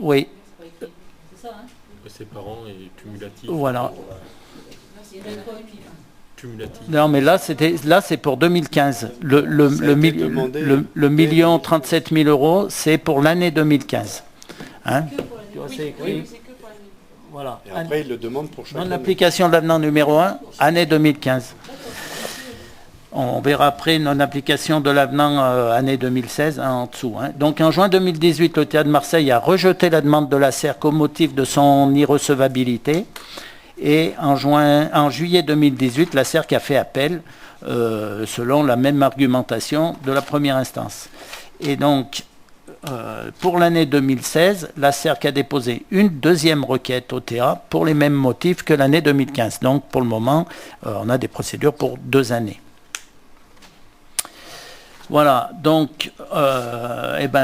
Oui, C'est ça, hein? C'est par an et cumulatif. voilà. C'est rétroactif. Cumulatif. Non, mais là, c'est pour 2015. Le million 37 000 euros, c'est pour l'année 2015. Hein? Tu vois, c'est écrit. Voilà. Et après, il le demande pour chaque En année. application de l'avenant numéro 1, année 2015. On verra après non-application de l'avenant année 2016 hein, en dessous. Hein. Donc en juin 2018, le Théâtre de Marseille a rejeté la demande de la CERC au motif de son irrecevabilité. Et en juillet 2018, la CERC a fait appel selon la même argumentation de la première instance. Et donc, pour l'année 2016, la CERC a déposé une deuxième requête au TA pour les mêmes motifs que l'année 2015. Donc, pour le moment, on a des procédures pour 2 années. Voilà, donc,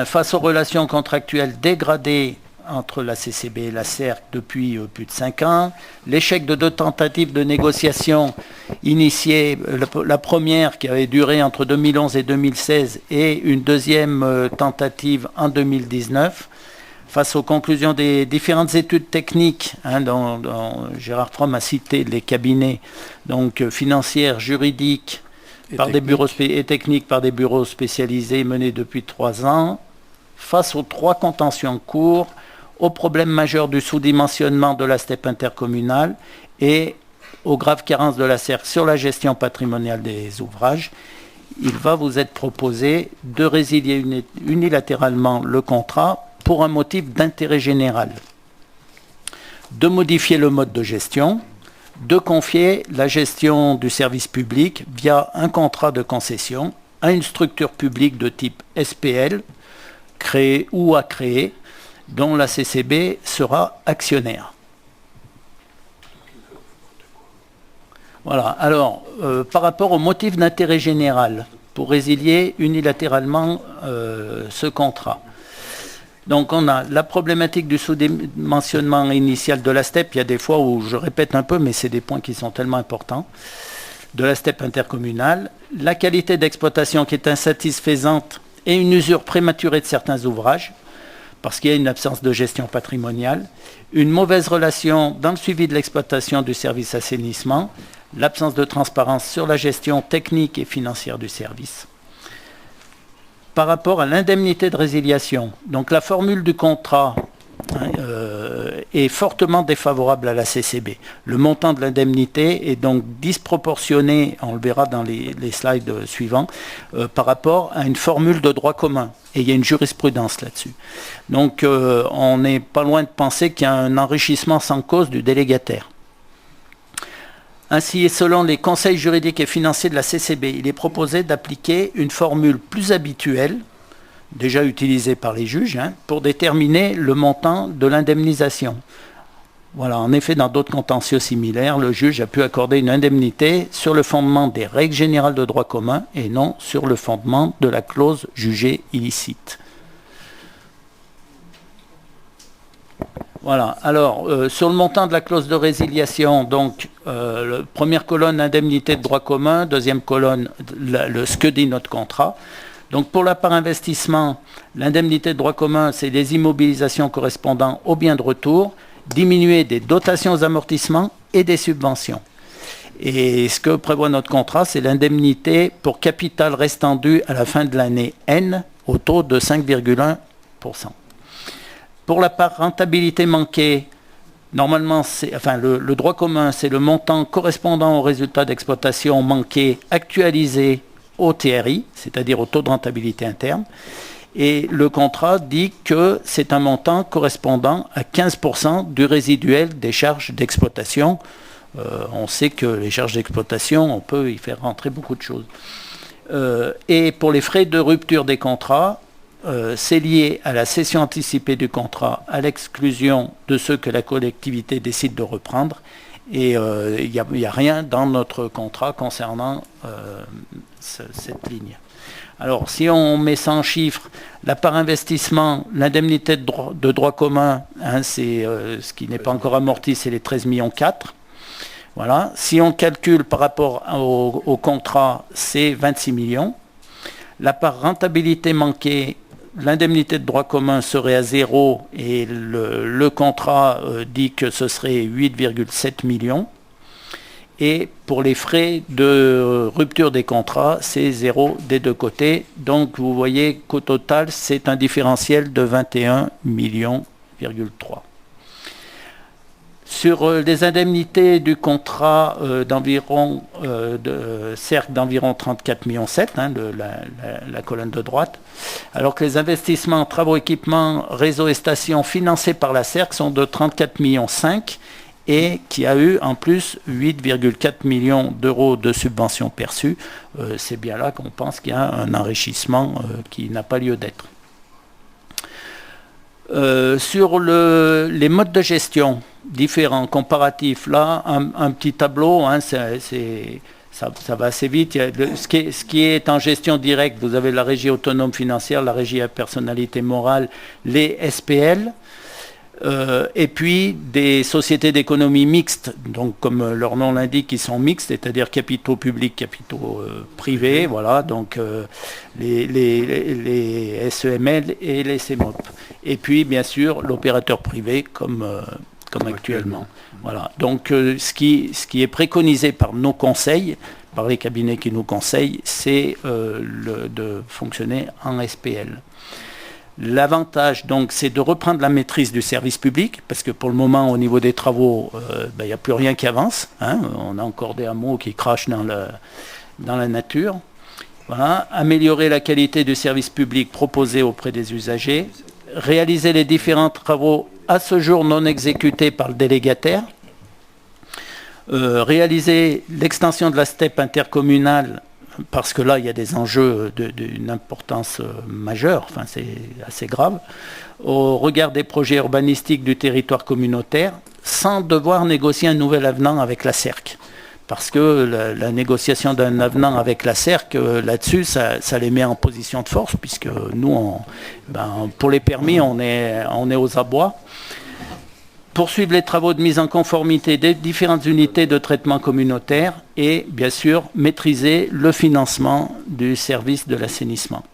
face aux relations contractuelles dégradées entre la CCB et la CERC depuis plus de 5 ans, l'échec de 2 tentatives de négociation initiées, la première qui avait duré entre 2011 et 2016 et une deuxième tentative en 2019, face aux conclusions des différentes études techniques, hein, dont Gérard Fromm a cité les cabinets donc financières, juridiques, et techniques par des bureaux spécialisés menés depuis 3 ans, face aux 3 contentieux en cours, aux problèmes majeurs du sous-dimensionnement de la STEP intercommunale et aux graves carences de la CERC sur la gestion patrimoniale des ouvrages, il va vous être proposé de résilier unilatéralement le contrat pour un motif d'intérêt général, de modifier le mode de gestion, de confier la gestion du service public via un contrat de concession à une structure publique de type SPL, créée ou à créer, dont la CCB sera actionnaire. Voilà. Alors, par rapport au motif d'intérêt général, pour résilier unilatéralement ce contrat. Donc on a la problématique du sous-dimensionnement initial de la STEP. Il y a des fois où je répète un peu, mais c'est des points qui sont tellement importants. De la STEP intercommunale, la qualité d'exploitation qui est insatisfaisante et une usure prématurée de certains ouvrages, parce qu'il y a une absence de gestion patrimoniale, une mauvaise relation dans le suivi de l'exploitation du service assainissement, l'absence de transparence sur la gestion technique et financière du service. Par rapport à l'indemnité de résiliation, donc la formule du contrat est fortement défavorable à la CCB. Le montant de l'indemnité est donc disproportionné, on le verra dans les slides suivants, par rapport à une formule de droit commun. Et il y a une jurisprudence là-dessus. Donc on n'est pas loin de penser qu'il y a un enrichissement sans cause du délégataire. Ainsi, et selon les conseils juridiques et financiers de la CCB, il est proposé d'appliquer une formule plus habituelle, déjà utilisée par les juges, pour déterminer le montant de l'indemnisation. Voilà, en effet, dans d'autres contentieux similaires, le juge a pu accorder une indemnité sur le fondement des règles générales de droit commun et non sur le fondement de la clause jugée illicite. Voilà, alors sur le montant de la clause de résiliation, donc première colonne indemnité de droit commun, deuxième colonne ce que dit notre contrat. Donc pour la part investissement, l'indemnité de droit commun, c'est les immobilisations correspondant aux biens de retour, diminuer des dotations aux amortissements et des subventions. Et ce que prévoit notre contrat, c'est l'indemnité pour capital restant dû à la fin de l'année N au taux de 5,1%. Pour la part rentabilité manquée, normalement, le droit commun, c'est le montant correspondant au résultat d'exploitation manqué actualisé au TRI, c'est-à-dire au taux de rentabilité interne. Et le contrat dit que c'est un montant correspondant à 15% du résiduel des charges d'exploitation. On sait que les charges d'exploitation, on peut y faire rentrer beaucoup de choses. Et pour les frais de rupture des contrats, c'est lié à la cession anticipée du contrat, à l'exclusion de ceux que la collectivité décide de reprendre. Et il n'y a rien dans notre contrat concernant cette ligne. Alors, si on met ça en chiffres, la part investissement, l'indemnité de droit commun, c'est ce qui n'est pas encore amorti, c'est les 13,4 millions. Voilà. Si on calcule par rapport au contrat, c'est 26 millions. La part rentabilité manquée, l'indemnité de droit commun serait à 0 et le contrat dit que ce serait 8,7 millions. Et pour les frais de rupture des contrats, c'est 0 des deux côtés. Donc vous voyez qu'au total, c'est un différentiel de 21,3 millions. Sur les indemnités du contrat d'environ cercle d'environ 34,7 millions, la colonne de droite, alors que les investissements, travaux, équipements, réseaux et stations financés par la CERC sont de 34,5 millions et qui a eu en plus 8,4 millions d'euros de subventions perçues. C'est bien là qu'on pense qu'il y a un enrichissement qui n'a pas lieu d'être. Sur les modes de gestion différents, comparatifs, là, un petit tableau, hein, ça va assez vite. Ce qui est en gestion directe, vous avez la régie autonome financière, la régie à personnalité morale, les SPL, et puis des sociétés d'économie mixte, donc comme leur nom l'indique, ils sont mixtes, c'est-à-dire capitaux publics, capitaux privés, voilà, donc les SEML et les CEMOP. Et puis, bien sûr, l'opérateur privé comme actuellement. Voilà. Donc, ce qui est préconisé par nos conseils, par les cabinets qui nous conseillent, c'est de fonctionner en SPL. L'avantage, donc, c'est de reprendre la maîtrise du service public, parce que pour le moment, au niveau des travaux, il n'y a plus rien qui avance. Hein. On a encore des hameaux qui crachent dans la nature. Voilà. Améliorer la qualité du service public proposé auprès des usagers. Réaliser les différents travaux à ce jour non exécutés par le délégataire. Réaliser l'extension de la STEP intercommunale, parce que là, il y a des enjeux d'une importance majeure, enfin, c'est assez grave, au regard des projets urbanistiques du territoire communautaire, sans devoir négocier un nouvel avenant avec la CERC. Parce que la négociation d'un avenant avec la CERC, là-dessus, ça les met en position de force, puisque nous, pour les permis, on est aux abois. Poursuivre les travaux de mise en conformité des différentes unités de traitement communautaire et, bien sûr, maîtriser le financement du service de l'assainissement.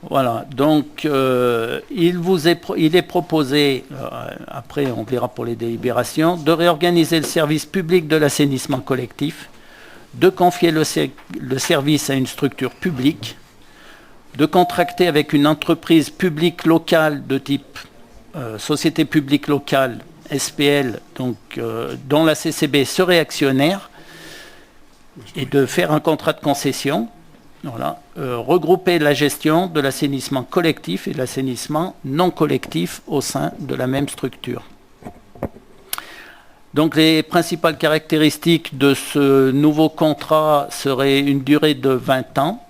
Voilà, donc il est proposé, après on verra pour les délibérations, de réorganiser le service public de l'assainissement collectif, de confier le service à une structure publique, de contracter avec une entreprise publique locale de type société publique locale, SPL, donc, dont la CCB serait actionnaire, et de faire un contrat de concession. Voilà. Regrouper la gestion de l'assainissement collectif et de l'assainissement non collectif au sein de la même structure. Donc les principales caractéristiques de ce nouveau contrat seraient une durée de 20 ans.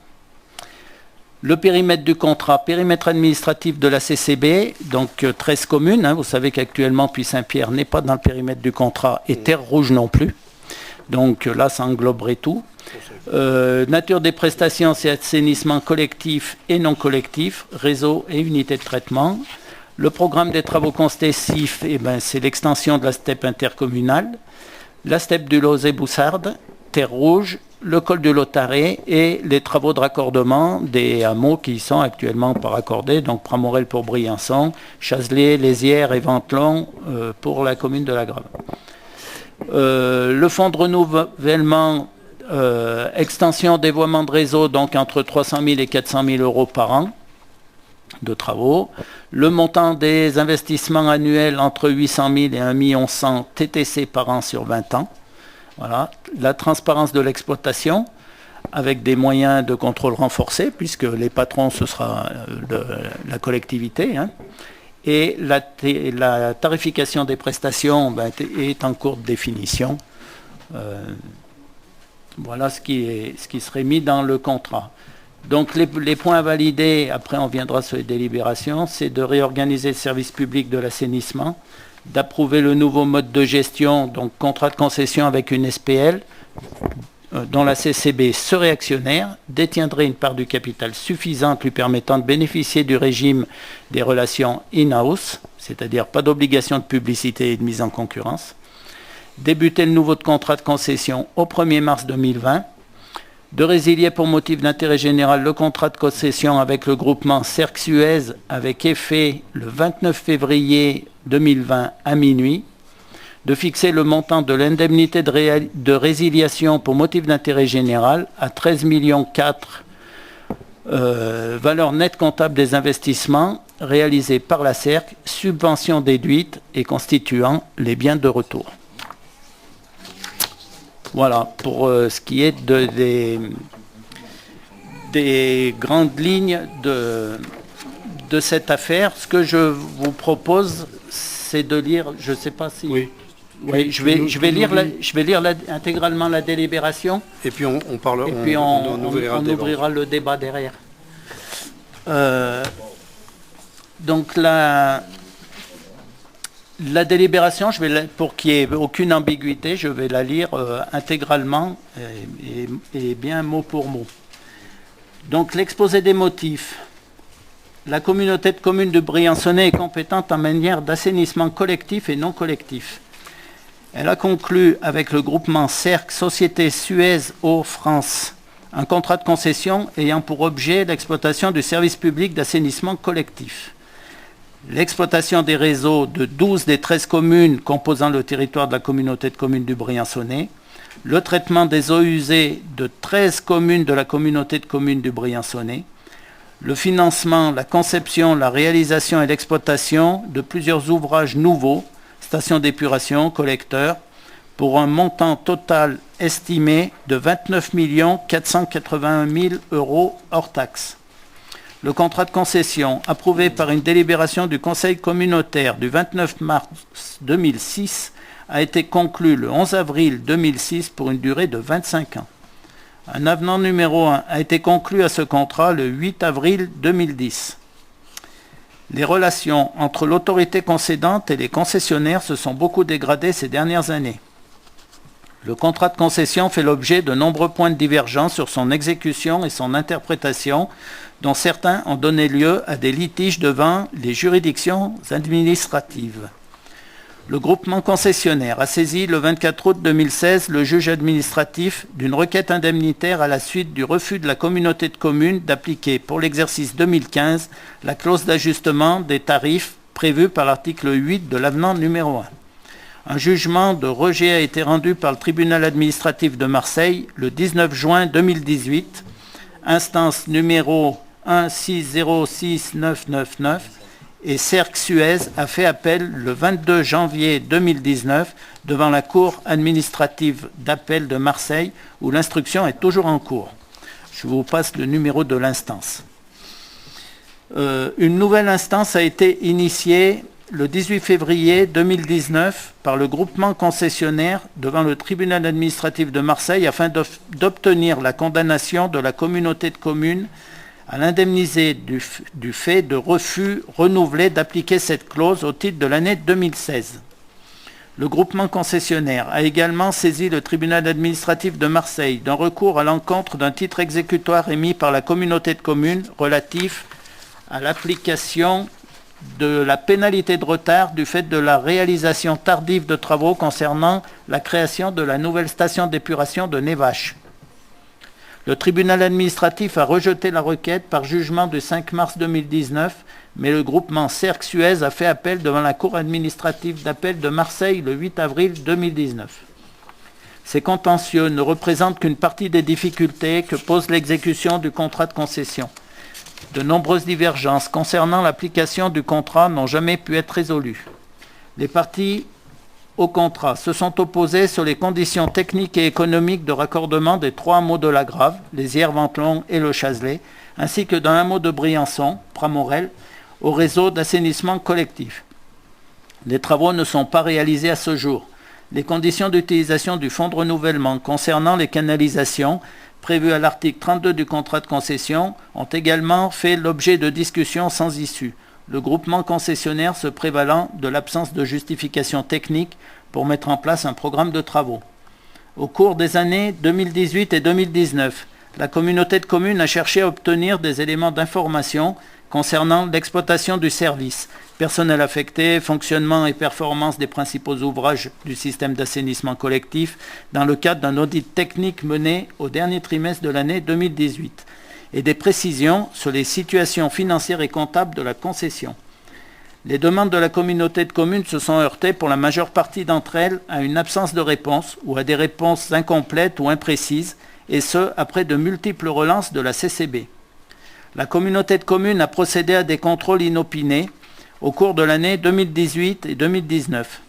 Le périmètre du contrat, périmètre administratif de la CCB, donc 13 communes. Hein, vous savez qu'actuellement Puy-Saint-Pierre n'est pas dans le périmètre du contrat et Terre-Rouge non plus. Donc là, ça engloberait tout. Nature des prestations, c'est assainissement collectif et non collectif, réseau et unité de traitement. Le programme des travaux concessifs, c'est l'extension de la STEP intercommunale, la STEP du Lozé-Boussardes, Terre-Rouge, le col du Lotaré et les travaux de raccordement des hameaux qui sont actuellement pas raccordés, donc Pramorel pour Briançon, Chazelet, Lézières et Ventelon pour la commune de La Grave. Le fonds de renouvellement, extension dévoiement de réseau, donc entre 300 000 et 400 000 euros par an de travaux. Le montant des investissements annuels entre 800 000 et 1 100 000 TTC par an sur 20 ans. Voilà. La transparence de l'exploitation avec des moyens de contrôle renforcés, puisque les patrons, ce sera la collectivité. Hein. Et la tarification des prestations est en cours de définition. Voilà ce qui serait mis dans le contrat. Donc les points à valider, après on viendra sur les délibérations, c'est de réorganiser le service public de l'assainissement, d'approuver le nouveau mode de gestion, donc contrat de concession avec une SPL, dont la CCB serait actionnaire, détiendrait une part du capital suffisante lui permettant de bénéficier du régime des relations in-house, c'est-à-dire pas d'obligation de publicité et de mise en concurrence, débuter le nouveau contrat de concession au 1er mars 2020, de résilier pour motif d'intérêt général le contrat de concession avec le groupement Cerc-Suez avec effet le 29 février 2020 à minuit, de fixer le montant de l'indemnité de résiliation pour motif d'intérêt général à 13,4 millions valeur nette comptable des investissements réalisés par la Cerc, subvention déduite et constituant les biens de retour. Voilà pour ce qui est des grandes lignes de cette affaire. Ce que je vous propose, c'est de lire, je ne sais pas si... Oui. Oui, je vais lire intégralement la délibération. Et puis on parle, Et puis on ouvrira le débat derrière. Donc la délibération, pour qu'il n'y ait aucune ambiguïté, je vais la lire intégralement et bien mot pour mot. Donc l'exposé des motifs. La communauté de communes de Briançonnais est compétente en matière d'assainissement collectif et non collectif. Elle a conclu avec le groupement Cerc, Société Suez Eau France, un contrat de concession ayant pour objet l'exploitation du service public d'assainissement collectif. L'exploitation des réseaux de 12 des 13 communes composant le territoire de la communauté de communes du Briançonnais, le traitement des eaux usées de 13 communes de la communauté de communes du Briançonnais, le financement, la conception, la réalisation et l'exploitation de plusieurs ouvrages nouveaux, stations d'épuration, collecteurs, pour un montant total estimé de 29 481 000 € hors taxes. Le contrat de concession, approuvé par une délibération du Conseil communautaire du 29 mars 2006, a été conclu le 11 avril 2006 pour une durée de 25 ans. Un avenant numéro 1 a été conclu à ce contrat le 8 avril 2010. Les relations entre l'autorité concédante et les concessionnaires se sont beaucoup dégradées ces dernières années. Le contrat de concession fait l'objet de nombreux points de divergence sur son exécution et son interprétation, dont certains ont donné lieu à des litiges devant les juridictions administratives. Le groupement concessionnaire a saisi le 24 août 2016 le juge administratif d'une requête indemnitaire à la suite du refus de la communauté de communes d'appliquer pour l'exercice 2015 la clause d'ajustement des tarifs prévue par l'article 8 de l'avenant numéro 1. Un jugement de rejet a été rendu par le tribunal administratif de Marseille le 19 juin 2018, instance numéro 1606999, et Cerc-Suez a fait appel le 22 janvier 2019 devant la Cour administrative d'appel de Marseille où l'instruction est toujours en cours. Je vous passe le numéro de l'instance. Une nouvelle instance a été initiée le 18 février 2019 par le groupement concessionnaire devant le tribunal administratif de Marseille afin d'obtenir la condamnation de la communauté de communes à l'indemniser du fait de refus renouvelé d'appliquer cette clause au titre de l'année 2016. Le groupement concessionnaire a également saisi le tribunal administratif de Marseille d'un recours à l'encontre d'un titre exécutoire émis par la communauté de communes relatif à l'application de la pénalité de retard du fait de la réalisation tardive de travaux concernant la création de la nouvelle station d'épuration de Névache. Le tribunal administratif a rejeté la requête par jugement du 5 mars 2019, mais le groupement Cerc-Suez a fait appel devant la Cour administrative d'appel de Marseille le 8 avril 2019. Ces contentieux ne représentent qu'une partie des difficultés que pose l'exécution du contrat de concession. De nombreuses divergences concernant l'application du contrat n'ont jamais pu être résolues. Les parties au contrat se sont opposées sur les conditions techniques et économiques de raccordement des 3 hameaux de la Grave, les Hyères-Ventelon et le Chazelet, ainsi que d'un hameau de Briançon, Pramorel, au réseau d'assainissement collectif. Les travaux ne sont pas réalisés à ce jour. Les conditions d'utilisation du fonds de renouvellement concernant les canalisations prévues à l'article 32 du contrat de concession ont également fait l'objet de discussions sans issue. Le groupement concessionnaire se prévalant de l'absence de justification technique pour mettre en place un programme de travaux. Au cours des années 2018 et 2019, la communauté de communes a cherché à obtenir des éléments d'information concernant l'exploitation du service, personnel affecté, fonctionnement et performance des principaux ouvrages du système d'assainissement collectif dans le cadre d'un audit technique mené au dernier trimestre de l'année 2018 et des précisions sur les situations financières et comptables de la concession. Les demandes de la communauté de communes se sont heurtées pour la majeure partie d'entre elles à une absence de réponse ou à des réponses incomplètes ou imprécises, et ce, après de multiples relances de la CCB. La communauté de communes a procédé à des contrôles inopinés au cours de l'année 2018 et 2019.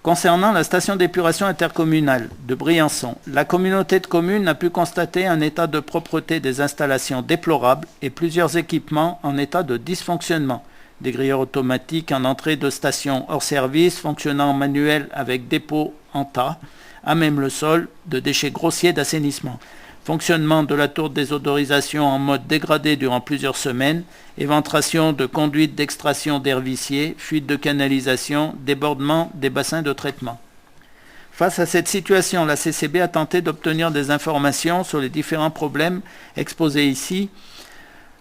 Concernant la station d'épuration intercommunale de Briançon, la communauté de communes a pu constater un état de propreté des installations déplorable et plusieurs équipements en état de dysfonctionnement. Des grilleurs automatiques en entrée de station hors service, fonctionnant en manuel avec dépôt en tas, à même le sol, de déchets grossiers d'assainissement. Fonctionnement de la tour de désodorisation en mode dégradé durant plusieurs semaines, éventration de conduites d'extraction d'air vicié, fuite de canalisation, débordement des bassins de traitement. Face à cette situation, la CCB a tenté d'obtenir des informations sur les différents problèmes exposés ici,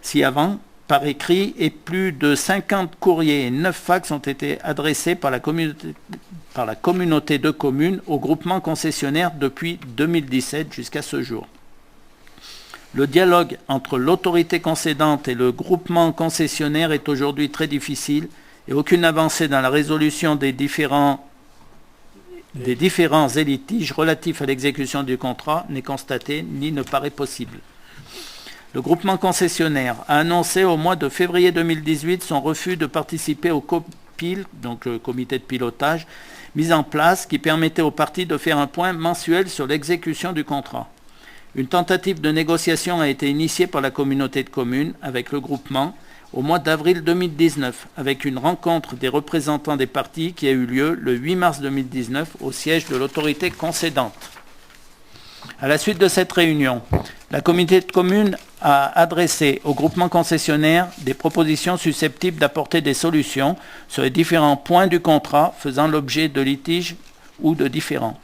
ci-avant, par écrit, et plus de 50 courriers et 9 fax ont été adressés par la communauté de communes au groupement concessionnaire depuis 2017 jusqu'à ce jour. Le dialogue entre l'autorité concédante et le groupement concessionnaire est aujourd'hui très difficile et aucune avancée dans la résolution des différents et litiges relatifs à l'exécution du contrat n'est constatée ni ne paraît possible. Le groupement concessionnaire a annoncé au mois de février 2018 son refus de participer au COPIL, donc le comité de pilotage, mis en place qui permettait aux parties de faire un point mensuel sur l'exécution du contrat. Une tentative de négociation a été initiée par la communauté de communes avec le groupement au mois d'avril 2019, avec une rencontre des représentants des parties qui a eu lieu le 8 mars 2019 au siège de l'autorité concédante. À la suite de cette réunion, la communauté de communes a adressé au groupement concessionnaire des propositions susceptibles d'apporter des solutions sur les différents points du contrat faisant l'objet de litiges ou de différends.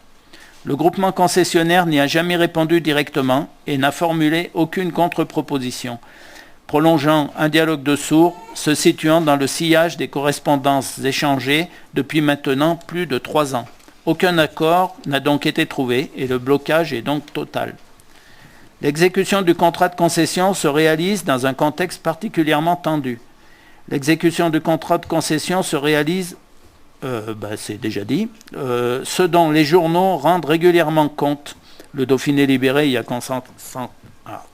Le groupement concessionnaire n'y a jamais répondu directement et n'a formulé aucune contre-proposition, prolongeant un dialogue de sourds se situant dans le sillage des correspondances échangées depuis maintenant plus de 3 ans. Aucun accord n'a donc été trouvé et le blocage est donc total. L'exécution du contrat de concession se réalise dans un contexte particulièrement tendu. L'exécution du contrat de concession se réalise, c'est déjà dit, ce dont les journaux rendent régulièrement compte. Le Dauphiné libéré y a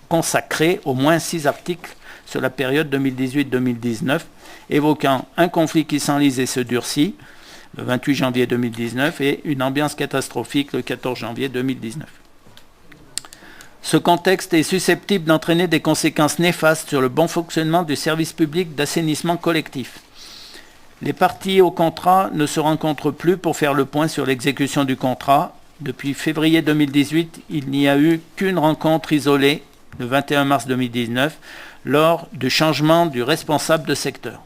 consacré au moins 6 articles sur la période 2018-2019, évoquant un conflit qui s'enlise et se durcit, le 28 janvier 2019, et une ambiance catastrophique le 14 janvier 2019. Ce contexte est susceptible d'entraîner des conséquences néfastes sur le bon fonctionnement du service public d'assainissement collectif. Les parties au contrat ne se rencontrent plus pour faire le point sur l'exécution du contrat. Depuis février 2018, il n'y a eu qu'une rencontre isolée, le 21 mars 2019, lors du changement du responsable de secteur.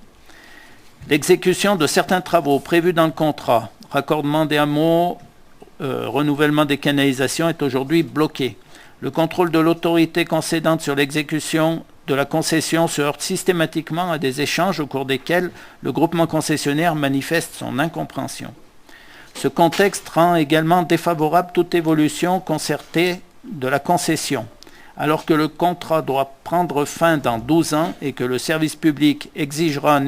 L'exécution de certains travaux prévus dans le contrat, raccordement des hameaux, renouvellement des canalisations, est aujourd'hui bloquée. Le contrôle de l'autorité concédante sur l'exécution de la concession se heurte systématiquement à des échanges au cours desquels le groupement concessionnaire manifeste son incompréhension. Ce contexte rend également défavorable toute évolution concertée de la concession, alors que le contrat doit prendre fin dans 12 ans et que le service public exigera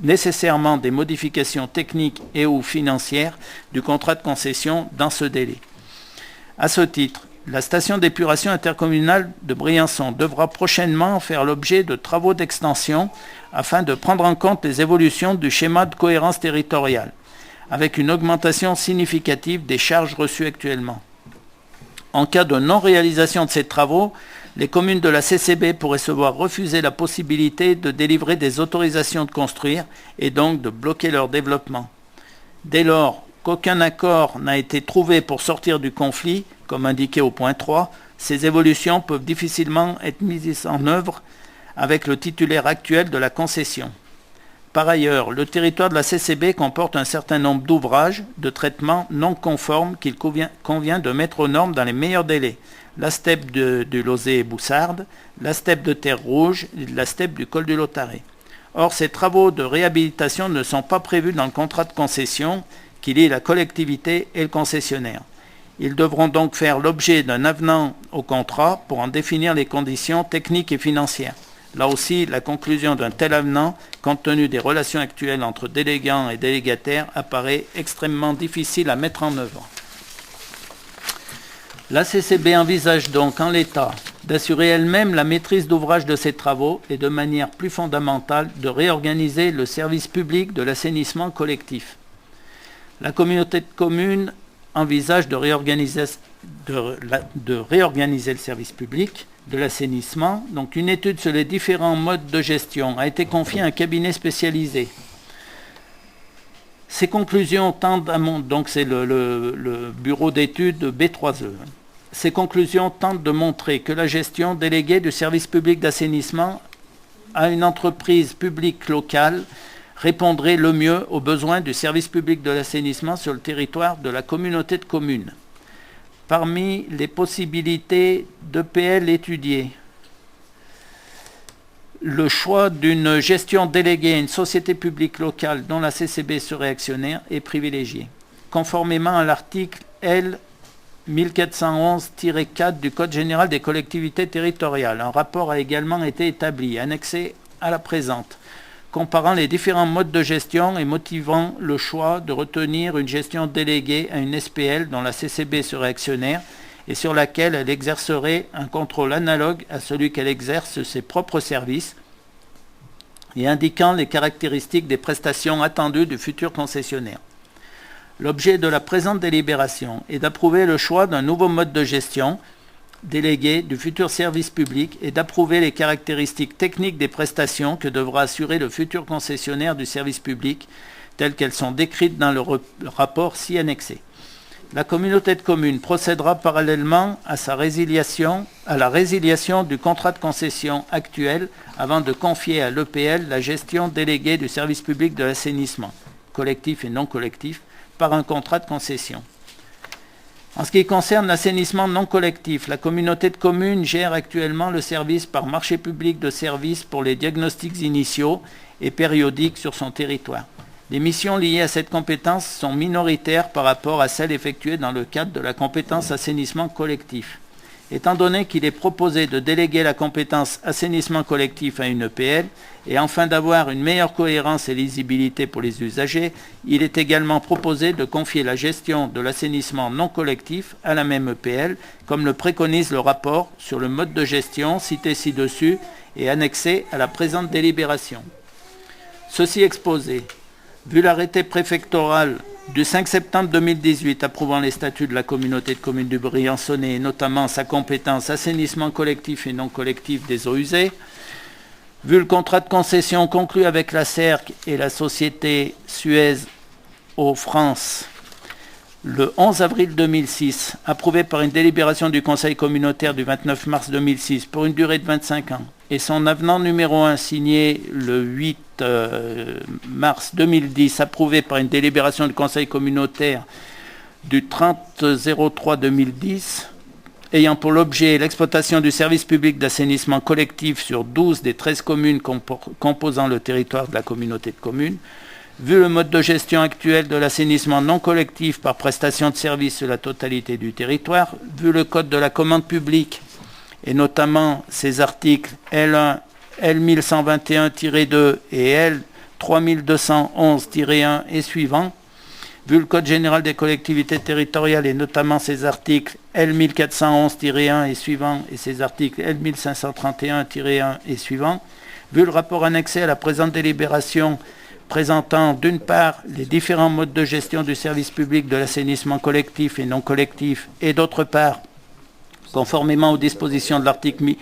nécessairement des modifications techniques et ou financières du contrat de concession dans ce délai. À ce titre, la station d'épuration intercommunale de Briançon devra prochainement faire l'objet de travaux d'extension afin de prendre en compte les évolutions du schéma de cohérence territoriale, avec une augmentation significative des charges reçues actuellement. En cas de non-réalisation de ces travaux, les communes de la CCB pourraient se voir refuser la possibilité de délivrer des autorisations de construire et donc de bloquer leur développement. Dès lors qu'aucun accord n'a été trouvé pour sortir du conflit, comme indiqué au point 3, ces évolutions peuvent difficilement être mises en œuvre avec le titulaire actuel de la concession. Par ailleurs, le territoire de la CCB comporte un certain nombre d'ouvrages de traitement non conformes qu'il convient de mettre aux normes dans les meilleurs délais. La steppe du Lozé et Boussardes, la steppe de Terre Rouge et la steppe du col du Lotaré. Or, ces travaux de réhabilitation ne sont pas prévus dans le contrat de concession qui lie la collectivité et le concessionnaire. Ils devront donc faire l'objet d'un avenant au contrat pour en définir les conditions techniques et financières. Là aussi, la conclusion d'un tel avenant, compte tenu des relations actuelles entre délégants et délégataires, apparaît extrêmement difficile à mettre en œuvre. La CCB envisage donc en l'état d'assurer elle-même la maîtrise d'ouvrage de ces travaux et de manière plus fondamentale de réorganiser le service public de l'assainissement collectif. La communauté de communes envisage de réorganiser le service public de l'assainissement. Donc une étude sur les différents modes de gestion a été confiée à un cabinet spécialisé. Ces conclusions tendent à donc c'est le bureau d'études B3E. Ces conclusions tentent de montrer que la gestion déléguée du service public d'assainissement à une entreprise publique locale répondrait le mieux aux besoins du service public de l'assainissement sur le territoire de la communauté de communes. Parmi les possibilités d'EPL étudiées, le choix d'une gestion déléguée à une société publique locale dont la CCB serait actionnaire est privilégié, conformément à l'article L. 1411-4 du Code général des collectivités territoriales. Un rapport a également été établi, annexé à la présente, comparant les différents modes de gestion et motivant le choix de retenir une gestion déléguée à une SPL dont la CCB serait actionnaire et sur laquelle elle exercerait un contrôle analogue à celui qu'elle exerce ses propres services et indiquant les caractéristiques des prestations attendues du futur concessionnaire. L'objet de la présente délibération est d'approuver le choix d'un nouveau mode de gestion délégué du futur service public et d'approuver les caractéristiques techniques des prestations que devra assurer le futur concessionnaire du service public telles qu'elles sont décrites dans le rapport ci annexé. La communauté de communes procédera parallèlement à la résiliation du contrat de concession actuel avant de confier à l'EPL la gestion déléguée du service public de l'assainissement, collectif et non collectif, par un contrat de concession. En ce qui concerne l'assainissement non collectif, la communauté de communes gère actuellement le service par marché public de services pour les diagnostics initiaux et périodiques sur son territoire. Les missions liées à cette compétence sont minoritaires par rapport à celles effectuées dans le cadre de la compétence assainissement collectif. Étant donné qu'il est proposé de déléguer la compétence assainissement collectif à une EPL, et afin d'avoir une meilleure cohérence et lisibilité pour les usagers, il est également proposé de confier la gestion de l'assainissement non collectif à la même EPL, comme le préconise le rapport sur le mode de gestion cité ci-dessus et annexé à la présente délibération. Ceci exposé, vu l'arrêté préfectoral du 5 septembre 2018 approuvant les statuts de la communauté de communes du Briançonnais et notamment sa compétence assainissement collectif et non collectif des eaux usées, vu le contrat de concession conclu avec la CERC et la société Suez Eau France le 11 avril 2006, approuvé par une délibération du Conseil communautaire du 29 mars 2006 pour une durée de 25 ans, et son avenant numéro 1 signé le 8 mars 2010, approuvé par une délibération du Conseil communautaire du 30-03-2010, ayant pour l'objet l'exploitation du service public d'assainissement collectif sur 12 des 13 communes composant le territoire de la communauté de communes, vu le mode de gestion actuel de l'assainissement non collectif par prestation de services sur la totalité du territoire, vu le code de la commande publique et notamment ses articles L1, L1121-2 et L 3211-1 et suivants, vu le code général des collectivités territoriales et notamment ses articles L 1411-1 et suivants et ses articles L 1531-1 et suivants, vu le rapport annexé à la présente délibération présentant d'une part les différents modes de gestion du service public de l'assainissement collectif et non collectif et d'autre part, conformément aux dispositions de l'article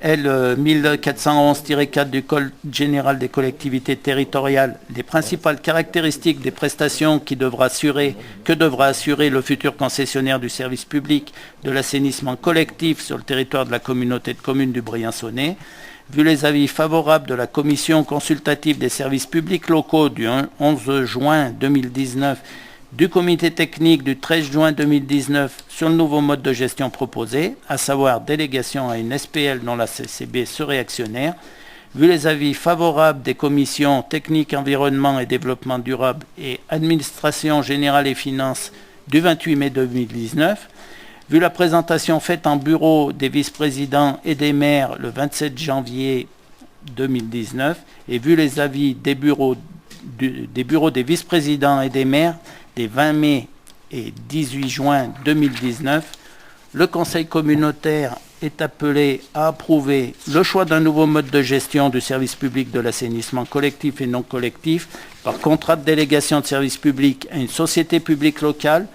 L 1411-4 du Code général des collectivités territoriales, les principales caractéristiques des prestations que devra assurer le futur concessionnaire du service public de l'assainissement collectif sur le territoire de la communauté de communes du Briançonnais, vu les avis favorables de la Commission consultative des services publics locaux du 11 juin 2019, du comité technique du 13 juin 2019 sur le nouveau mode de gestion proposé, à savoir délégation à une SPL dont la CCB serait actionnaire, vu les avis favorables des commissions techniques, environnement et développement durable et administration générale et finances du 28 mai 2019, vu la présentation faite en bureau des vice-présidents et des maires le 27 janvier 2019 et vu les avis des bureaux des vice-présidents et des maires des 20 mai et 18 juin 2019, le Conseil communautaire est appelé à approuver le choix d'un nouveau mode de gestion du service public de l'assainissement collectif et non collectif par contrat de délégation de service public à une société publique locale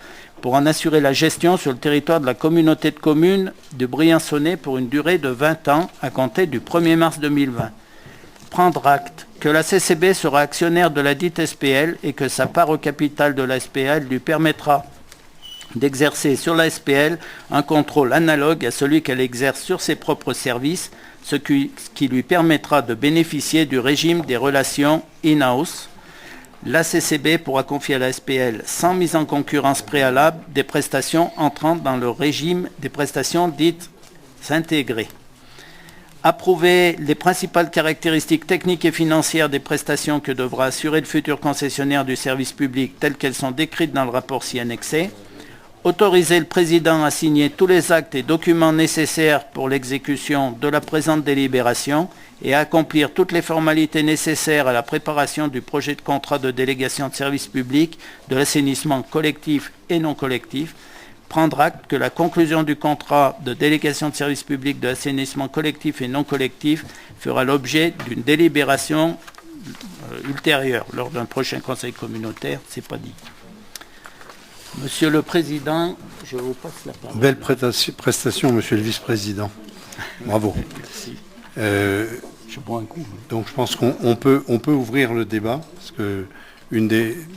pour en assurer la gestion sur le territoire de la communauté de communes de Briançonnet pour une durée de 20 ans à compter du 1er mars 2020. Prendre acte que la CCB sera actionnaire de la dite SPL et que sa part au capital de la SPL lui permettra d'exercer sur la SPL un contrôle analogue à celui qu'elle exerce sur ses propres services, ce qui lui permettra de bénéficier du régime des relations in-house. La CCB pourra confier à la SPL, sans mise en concurrence préalable, des prestations entrant dans le régime des prestations dites intégrées. Approuver les principales caractéristiques techniques et financières des prestations que devra assurer le futur concessionnaire du service public telles qu'elles sont décrites dans le rapport ci annexé. Autoriser le président à signer tous les actes et documents nécessaires pour l'exécution de la présente délibération et à accomplir toutes les formalités nécessaires à la préparation du projet de contrat de délégation de service public de l'assainissement collectif et non collectif. Prendre acte que la conclusion du contrat de délégation de service public de l'assainissement collectif et non collectif fera l'objet d'une délibération ultérieure lors d'un prochain conseil communautaire, c'est pas dit. Monsieur le Président, je vous passe la parole. Belle prestation, Monsieur le Vice-président. Bravo. Merci. Je bois un coup. Donc je pense qu'on peut ouvrir le débat, parce que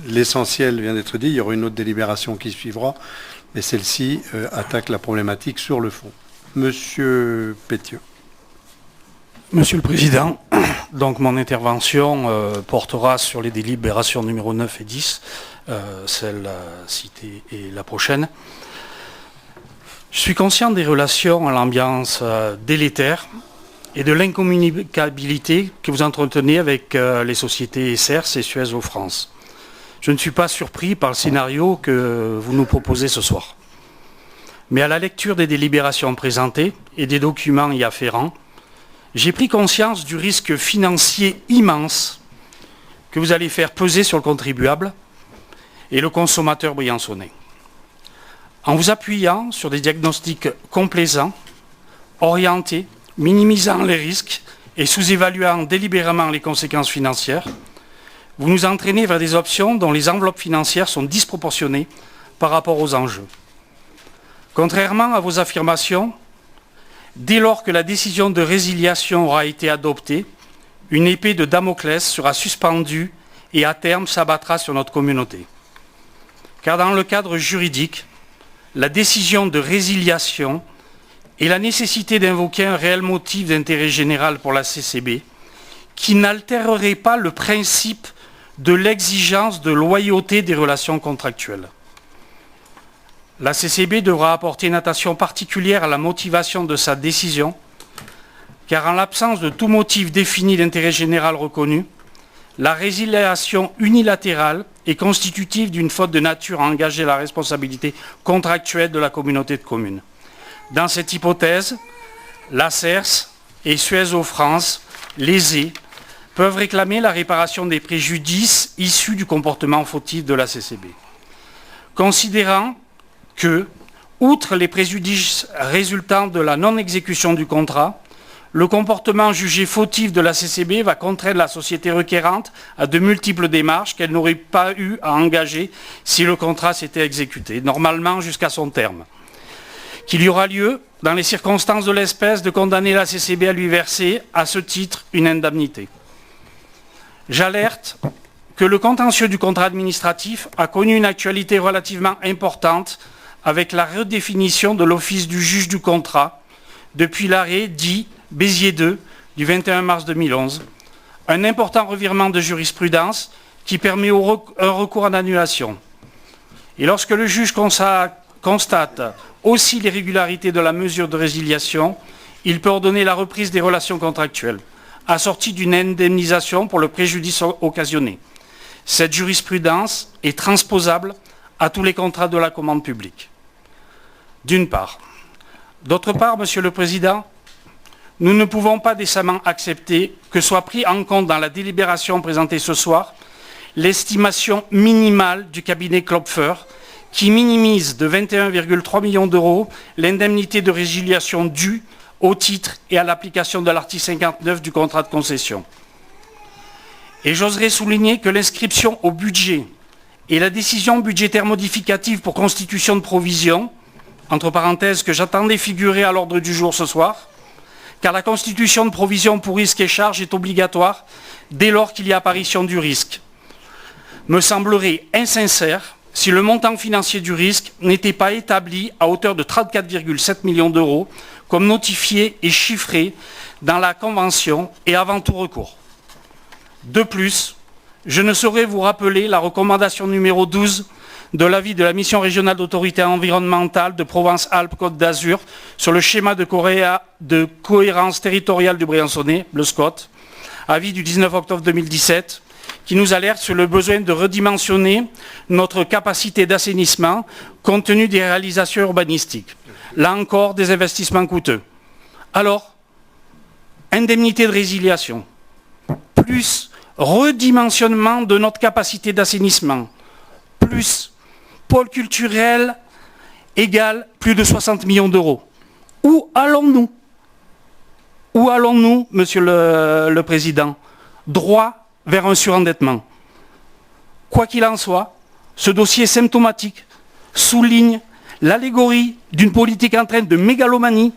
l'essentiel vient d'être dit, il y aura une autre délibération qui suivra, mais celle-ci attaque la problématique sur le fond. Monsieur Pétieux. Monsieur le Président, donc mon intervention portera sur les délibérations numéro 9 et 10, celle citée et la prochaine. Je suis conscient des relations à l'ambiance délétère et de l'incommunicabilité que vous entretenez avec les sociétés SERS et Suez France. Je ne suis pas surpris par le scénario que vous nous proposez ce soir. Mais à la lecture des délibérations présentées et des documents y afférents, j'ai pris conscience du risque financier immense que vous allez faire peser sur le contribuable et le consommateur briançonnais. En vous appuyant sur des diagnostics complaisants, orientés, minimisant les risques et sous-évaluant délibérément les conséquences financières, vous nous entraînez vers des options dont les enveloppes financières sont disproportionnées par rapport aux enjeux. Contrairement à vos affirmations, dès lors que la décision de résiliation aura été adoptée, une épée de Damoclès sera suspendue et à terme s'abattra sur notre communauté. Car dans le cadre juridique, la décision de résiliation et la nécessité d'invoquer un réel motif d'intérêt général pour la CCB, qui n'altérerait pas le principe de l'exigence de loyauté des relations contractuelles. La CCB devra apporter une attention particulière à la motivation de sa décision, car en l'absence de tout motif défini d'intérêt général reconnu, la résiliation unilatérale est constitutive d'une faute de nature à engager la responsabilité contractuelle de la communauté de communes. Dans cette hypothèse, la CERS et Suez France, lésés, peuvent réclamer la réparation des préjudices issus du comportement fautif de la CCB. Considérant que, outre les préjudices résultant de la non-exécution du contrat, le comportement jugé fautif de la CCB va contraindre la société requérante à de multiples démarches qu'elle n'aurait pas eu à engager si le contrat s'était exécuté, normalement jusqu'à son terme. Qu'il y aura lieu, dans les circonstances de l'espèce, de condamner la CCB à lui verser, à ce titre, une indemnité. J'alerte que le contentieux du contrat administratif a connu une actualité relativement importante avec la redéfinition de l'office du juge du contrat depuis l'arrêt dit Béziers 2 du 21 mars 2011, un important revirement de jurisprudence qui permet un recours en annulation. Et lorsque le juge constate aussi l'irrégularité de la mesure de résiliation, il peut ordonner la reprise des relations contractuelles, assortie d'une indemnisation pour le préjudice occasionné. Cette jurisprudence est transposable à tous les contrats de la commande publique. D'une part. D'autre part, Monsieur le Président, nous ne pouvons pas décemment accepter que soit pris en compte dans la délibération présentée ce soir l'estimation minimale du cabinet Klopfer qui minimise de 21,3 millions d'euros l'indemnité de résiliation due au titre et à l'application de l'article 59 du contrat de concession. Et j'oserais souligner que l'inscription au budget et la décision budgétaire modificative pour constitution de provision, entre parenthèses que j'attendais figurer à l'ordre du jour ce soir, car la constitution de provision pour risque et charge est obligatoire dès lors qu'il y a apparition du risque, me semblerait insincère si le montant financier du risque n'était pas établi à hauteur de 34,7 millions d'euros, comme notifié et chiffré dans la Convention et avant tout recours. De plus, je ne saurais vous rappeler la recommandation numéro 12 de l'avis de la mission régionale d'autorité environnementale de Provence-Alpes-Côte d'Azur sur le schéma de cohérence territoriale du Briançonnais, le SCOT, avis du 19 octobre 2017, qui nous alerte sur le besoin de redimensionner notre capacité d'assainissement compte tenu des réalisations urbanistiques. Là encore, des investissements coûteux. Alors, indemnité de résiliation, plus redimensionnement de notre capacité d'assainissement, plus pôle culturel égale plus de 60 millions d'euros. Où allons-nous? Où allons-nous, Monsieur le Président? Droit vers un surendettement. Quoi qu'il en soit, ce dossier symptomatique souligne l'allégorie d'une politique en train de mégalomanie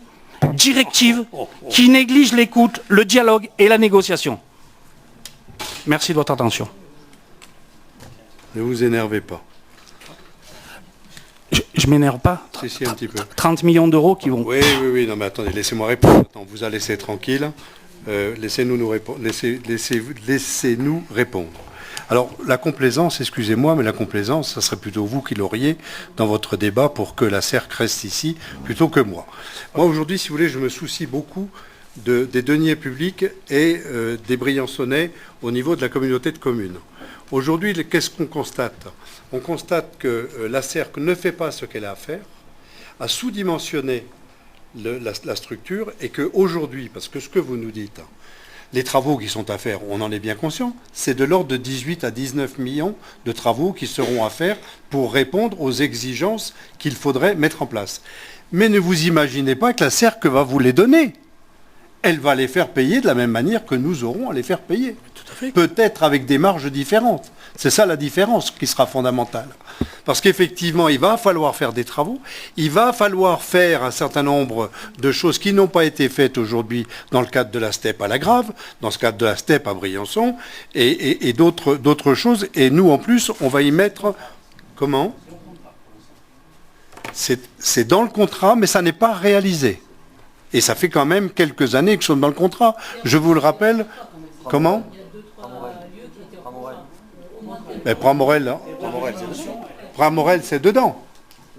directive qui néglige l'écoute, le dialogue et la négociation. Merci de votre attention. Ne vous énervez pas. Je m'énerve pas. Si, un petit peu. 30 millions d'euros qui vont... Oui, non mais attendez, laissez-moi répondre. Attends, on vous a laissé tranquille. Laissez-nous répondre. Alors, la complaisance, excusez-moi, mais la complaisance, ça serait plutôt vous qui l'auriez dans votre débat pour que la CERC reste ici, plutôt que moi. Moi, aujourd'hui, si vous voulez, je me soucie beaucoup des deniers publics et des Briançonnais au niveau de la communauté de communes. Aujourd'hui, qu'est-ce qu'on constate? On constate que la CERC ne fait pas ce qu'elle a à faire, a sous-dimensionné la structure, et qu'aujourd'hui, parce que ce que vous nous dites, les travaux qui sont à faire, on en est bien conscient, c'est de l'ordre de 18 à 19 millions de travaux qui seront à faire pour répondre aux exigences qu'il faudrait mettre en place. Mais ne vous imaginez pas que la CERC va vous les donner. Elle va les faire payer de la même manière que nous aurons à les faire payer. Tout à fait. Peut-être avec des marges différentes. C'est ça la différence qui sera fondamentale. Parce qu'effectivement, il va falloir faire des travaux, il va falloir faire un certain nombre de choses qui n'ont pas été faites aujourd'hui dans le cadre de la STEP à La Grave, dans ce cadre de la STEP à Briançon, et d'autres choses. Et nous, en plus, on va y mettre... Comment? C'est dans le contrat, mais ça n'est pas réalisé. Et ça fait quand même quelques années que nous sommes dans le contrat. Je vous le rappelle. Comment? Pramorel, hein. Pramorel, c'est dedans.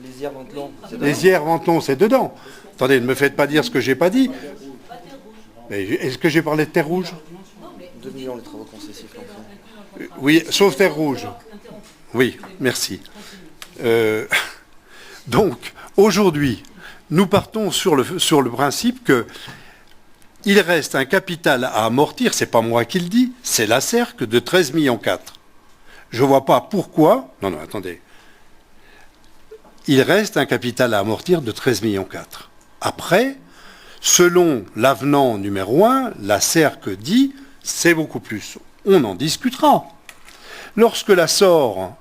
Les Ventelon, c'est dedans. Attendez, ne me faites pas dire ce que j'ai pas dit. Est-ce que j'ai parlé de Terre Rouge? 2 millions les travaux concessifs. Oui, sauf Terre Rouge. Oui, merci. Donc, aujourd'hui, nous partons sur le principe que il reste un capital à amortir, c'est pas moi qui le dis, c'est la CERC de 13,4 millions. Je ne vois pas pourquoi... Non, attendez. Il reste un capital à amortir de 13,4 millions. Après, selon l'avenant numéro 1, la CERC dit c'est beaucoup plus. On en discutera. Lorsque la SOR,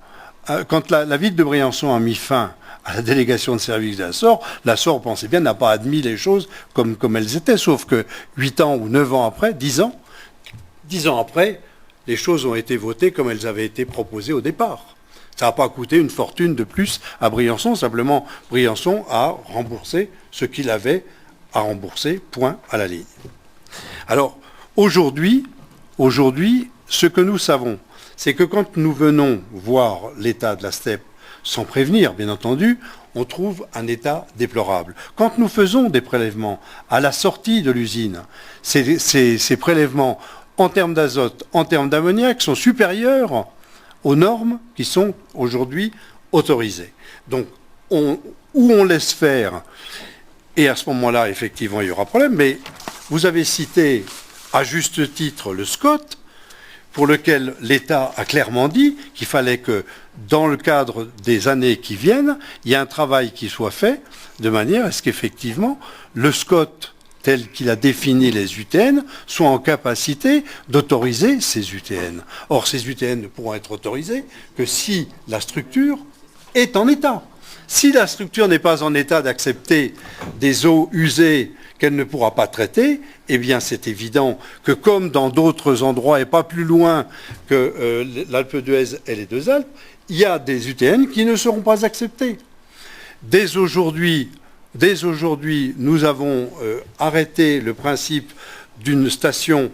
quand la ville de Briançon a mis fin à la délégation de service de la SOR, pensez bien, n'a pas admis les choses comme elles étaient, sauf que 8 ans ou 9 ans après, 10 ans après, les choses ont été votées comme elles avaient été proposées au départ. Ça n'a pas coûté une fortune de plus à Briançon, simplement Briançon a remboursé ce qu'il avait à rembourser, point à la ligne. Alors, Aujourd'hui, ce que nous savons, c'est que quand nous venons voir l'état de la steppe, sans prévenir, bien entendu, on trouve un état déplorable. Quand nous faisons des prélèvements à la sortie de l'usine, ces prélèvements en termes d'azote, en termes d'ammoniac, sont supérieurs aux normes qui sont aujourd'hui autorisées. Donc, où on laisse faire, et à ce moment-là, effectivement, il y aura problème, mais vous avez cité, à juste titre, le SCOT, pour lequel l'État a clairement dit qu'il fallait que, dans le cadre des années qui viennent, il y ait un travail qui soit fait, de manière à ce qu'effectivement, le SCOT, tel qu'il a défini les UTN, soit en capacité d'autoriser ces UTN. Or, ces UTN ne pourront être autorisés que si la structure est en état. Si la structure n'est pas en état d'accepter des eaux usées qu'elle ne pourra pas traiter, eh bien c'est évident que comme dans d'autres endroits et pas plus loin que l'Alpe d'Huez et les Deux Alpes, il y a des UTN qui ne seront pas acceptés. Dès aujourd'hui, nous avons arrêté le principe d'une station.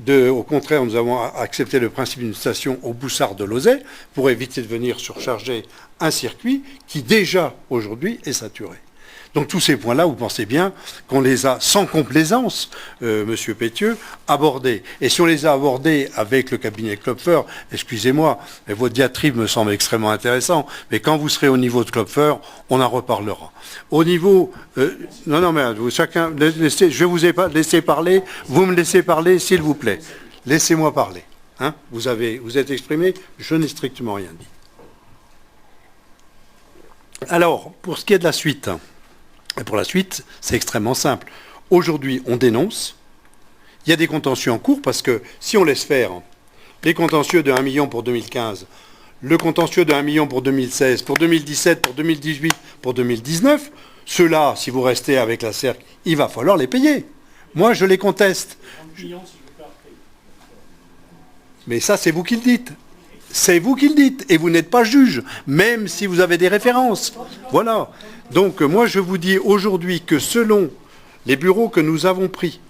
Au contraire, nous avons accepté le principe d'une station au Boussard de Lauzet pour éviter de venir surcharger un circuit qui déjà aujourd'hui est saturé. Donc tous ces points-là, vous pensez bien qu'on les a sans complaisance, Monsieur Pétieux, abordés. Et si on les a abordés avec le cabinet Klopfer, excusez-moi, mais votre diatribe me semble extrêmement intéressant, mais quand vous serez au niveau de Klopfer, on en reparlera. Au niveau... non, mais chacun... je vous ai pas laissé parler, vous me laissez parler, s'il vous plaît. Laissez-moi parler. Hein, vous êtes exprimé, je n'ai strictement rien dit. Alors, pour ce qui est de la suite... Et pour la suite, c'est extrêmement simple. Aujourd'hui, on dénonce. Il y a des contentieux en cours parce que si on laisse faire les contentieux de 1 million pour 2015, le contentieux de 1 million pour 2016, pour 2017, pour 2018, pour 2019, ceux-là, si vous restez avec la CERC, il va falloir les payer. Moi, je les conteste. Mais ça, c'est vous qui le dites. C'est vous qui le dites. Et vous n'êtes pas juge, même si vous avez des références. Voilà. Donc moi je vous dis aujourd'hui que selon les bureaux que nous avons pris,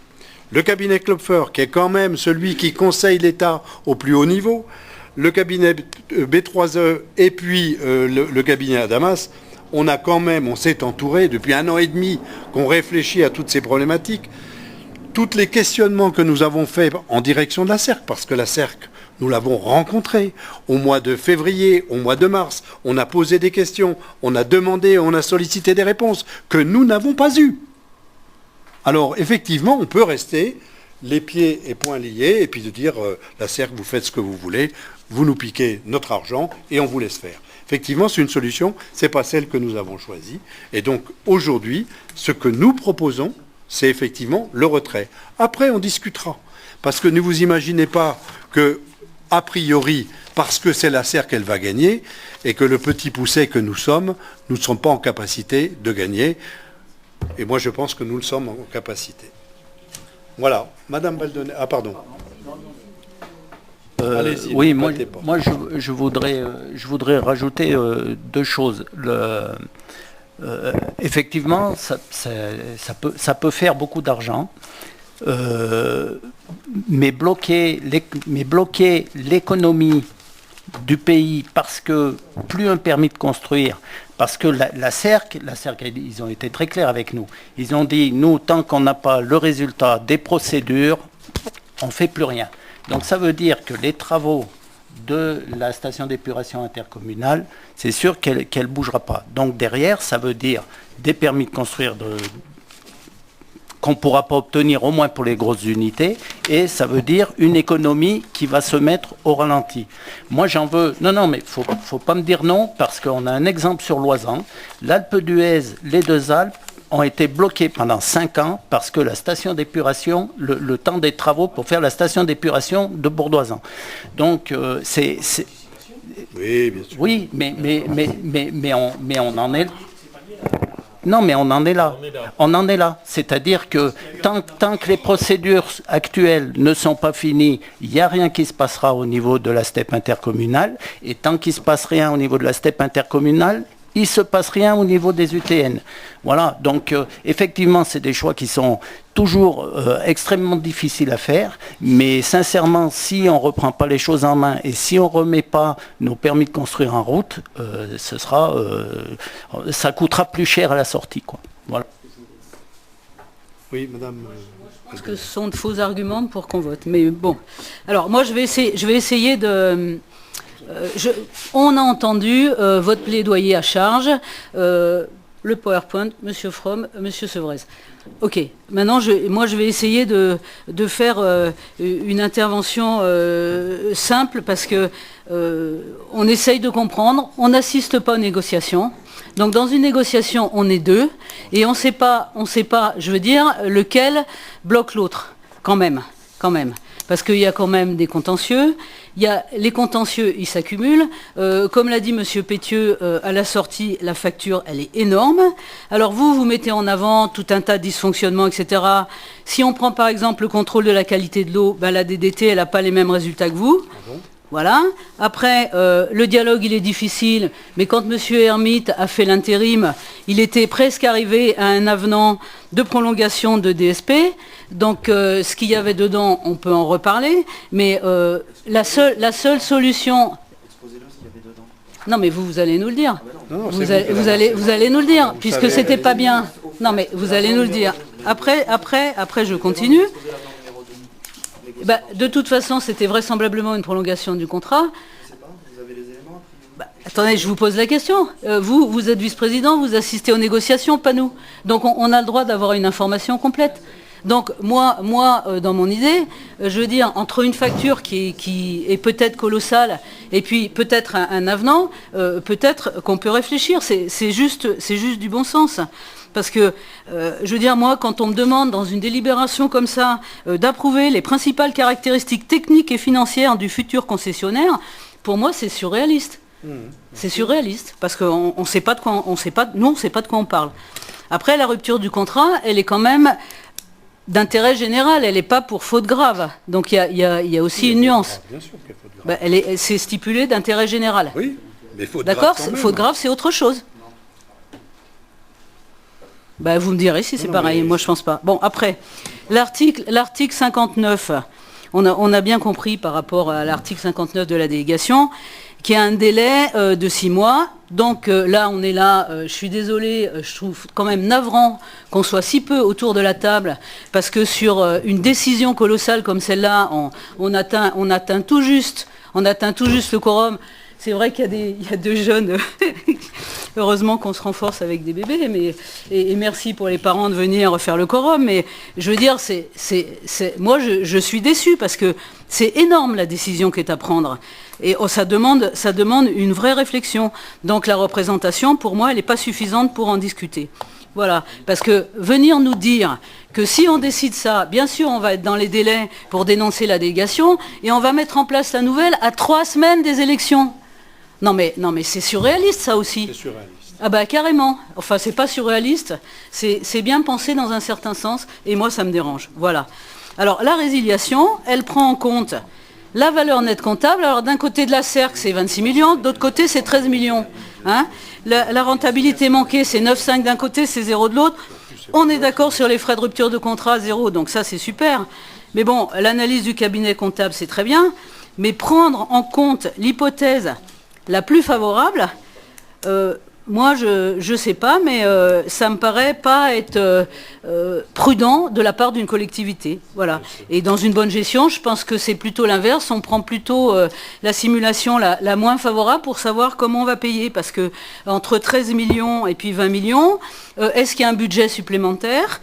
le cabinet Klopfer, qui est quand même celui qui conseille l'État au plus haut niveau, le cabinet B3E et puis le cabinet Adamas, on s'est entouré depuis 1 an et demi qu'on réfléchit à toutes ces problématiques. Tous les questionnements que nous avons faits en direction de la CERC, parce que la CERC, nous l'avons rencontrée au mois de février, au mois de mars. On a posé des questions, on a demandé, on a sollicité des réponses que nous n'avons pas eues. Alors, effectivement, on peut rester les pieds et poings liés et puis de dire la CERC, vous faites ce que vous voulez, vous nous piquez notre argent et on vous laisse faire. Effectivement, c'est une solution, ce n'est pas celle que nous avons choisie. Et donc, aujourd'hui, ce que nous proposons, c'est effectivement le retrait. Après, on discutera. Parce que ne vous imaginez pas que, a priori, parce que c'est la CERC qu'elle va gagner, et que le petit pousset que nous sommes, nous ne sommes pas en capacité de gagner. Et moi, je pense que nous le sommes en capacité. Voilà. Madame Baldonnet. Ah, pardon. Allez-y, oui, moi je voudrais rajouter 2 choses. Effectivement, ça peut faire beaucoup d'argent, mais bloquer l'économie du pays parce que plus un permis de construire, parce que la CERC, ils ont été très clairs avec nous. Ils ont dit, nous, tant qu'on n'a pas le résultat des procédures, on ne fait plus rien. Donc ça veut dire que les travaux de la station d'épuration intercommunale, c'est sûr qu'elle ne bougera pas. Donc derrière, ça veut dire des permis de construire qu'on ne pourra pas obtenir au moins pour les grosses unités, et ça veut dire une économie qui va se mettre au ralenti. Moi j'en veux... Non, mais il ne faut pas me dire non, parce qu'on a un exemple sur l'Oisan. L'Alpe d'Huez, les Deux Alpes, ont été bloqués pendant 5 ans parce que la station d'épuration, le temps des travaux pour faire la station d'épuration de Bourdoisan. Donc c'est... Oui, bien sûr. Oui, mais on en est... Non, mais on en est là. On en est là. C'est-à-dire que tant que les procédures actuelles ne sont pas finies, il n'y a rien qui se passera au niveau de la steppe intercommunale. Et tant qu'il ne se passe rien au niveau de la steppe intercommunale, il ne se passe rien au niveau des UTN. Voilà, donc effectivement, c'est des choix qui sont toujours extrêmement difficiles à faire, mais sincèrement, si on ne reprend pas les choses en main et si on ne remet pas nos permis de construire en route, ça coûtera plus cher à la sortie, quoi. Voilà. Oui, madame. Parce que ce sont de faux arguments pour qu'on vote. Mais bon. Alors, moi, je vais essayer de... on a entendu votre plaidoyer à charge, le PowerPoint, M. From, M. Sevrez. Ok, maintenant moi je vais essayer de faire une intervention simple parce que on essaye de comprendre, on n'assiste pas aux négociations. Donc dans une négociation, on est deux et on sait pas, je veux dire, lequel bloque l'autre, quand même. Parce qu'il y a quand même des contentieux. Les contentieux, ils s'accumulent. Comme l'a dit M. Pétieux, à la sortie, la facture, elle est énorme. Alors vous mettez en avant tout un tas de dysfonctionnements, etc. Si on prend par exemple le contrôle de la qualité de l'eau, la DDT, elle n'a pas les mêmes résultats que vous. Voilà. Après, le dialogue, il est difficile, mais quand M. Hermite a fait l'intérim, il était presque arrivé à un avenant de prolongation de DSP. Donc, ce qu'il y avait dedans, on peut en reparler, mais la seule solution... Exposez-le s'il y avait dedans. Non, mais vous allez nous le dire. Non, Vous allez nous le dire, puisque c'était pas bien. Non, mais vous allez nous le dire. Après, je continue. De toute façon, c'était vraisemblablement une prolongation du contrat. Je sais pas, vous avez les éléments Attendez, je vous pose la question. Vous êtes vice-président, vous assistez aux négociations, pas nous. Donc on a le droit d'avoir une information complète. Donc moi, dans mon idée, je veux dire, entre une facture qui est peut-être colossale et puis peut-être un avenant, peut-être qu'on peut réfléchir. C'est juste du bon sens. Parce que, je veux dire, moi, quand on me demande dans une délibération comme ça d'approuver les principales caractéristiques techniques et financières du futur concessionnaire, pour moi, c'est surréaliste. C'est surréaliste, parce qu'on ne sait pas de quoi, on sait pas de quoi on parle. Après, la rupture du contrat, elle est quand même d'intérêt général, elle n'est pas pour faute grave. Donc il y a aussi une nuance. Bien sûr qu'il y a faute grave. C'est stipulé d'intérêt général. Oui, mais faute grave. D'accord, quand même. faute grave, c'est autre chose. Vous me direz si c'est pareil, moi je pense pas. Bon, après, l'article 59, on a bien compris par rapport à l'article 59 de la délégation, qu'il y a un délai de 6 mois. Donc là, on est là, je suis désolée, je trouve quand même navrant qu'on soit si peu autour de la table, parce que sur une décision colossale comme celle-là, on atteint tout juste le quorum. C'est vrai qu'il y a deux jeunes, heureusement qu'on se renforce avec des bébés, et merci pour les parents de venir refaire le quorum, mais je veux dire, moi je suis déçue parce que c'est énorme la décision qui est à prendre, et ça demande une vraie réflexion. Donc la représentation, pour moi, elle n'est pas suffisante pour en discuter. Voilà, parce que venir nous dire que si on décide ça, bien sûr on va être dans les délais pour dénoncer la délégation, et on va mettre en place la nouvelle à 3 semaines des élections. Non mais c'est surréaliste ça aussi. C'est surréaliste. Ah carrément. Enfin c'est pas surréaliste, c'est bien pensé dans un certain sens et moi ça me dérange. Voilà. Alors la résiliation, elle prend en compte la valeur nette comptable. Alors d'un côté de la CERC c'est 26 millions, de l'autre côté c'est 13 millions. Hein, la rentabilité manquée c'est 9,5 d'un côté, c'est 0 de l'autre. On est d'accord sur les frais de rupture de contrat, 0, donc ça c'est super. Mais bon, l'analyse du cabinet comptable c'est très bien, mais prendre en compte l'hypothèse la plus favorable, moi je sais pas, mais ça me paraît pas être prudent de la part d'une collectivité. Voilà. Et dans une bonne gestion, je pense que c'est plutôt l'inverse. On prend plutôt la simulation la moins favorable pour savoir comment on va payer. Parce que entre 13 millions et puis 20 millions, est-ce qu'il y a un budget supplémentaire ?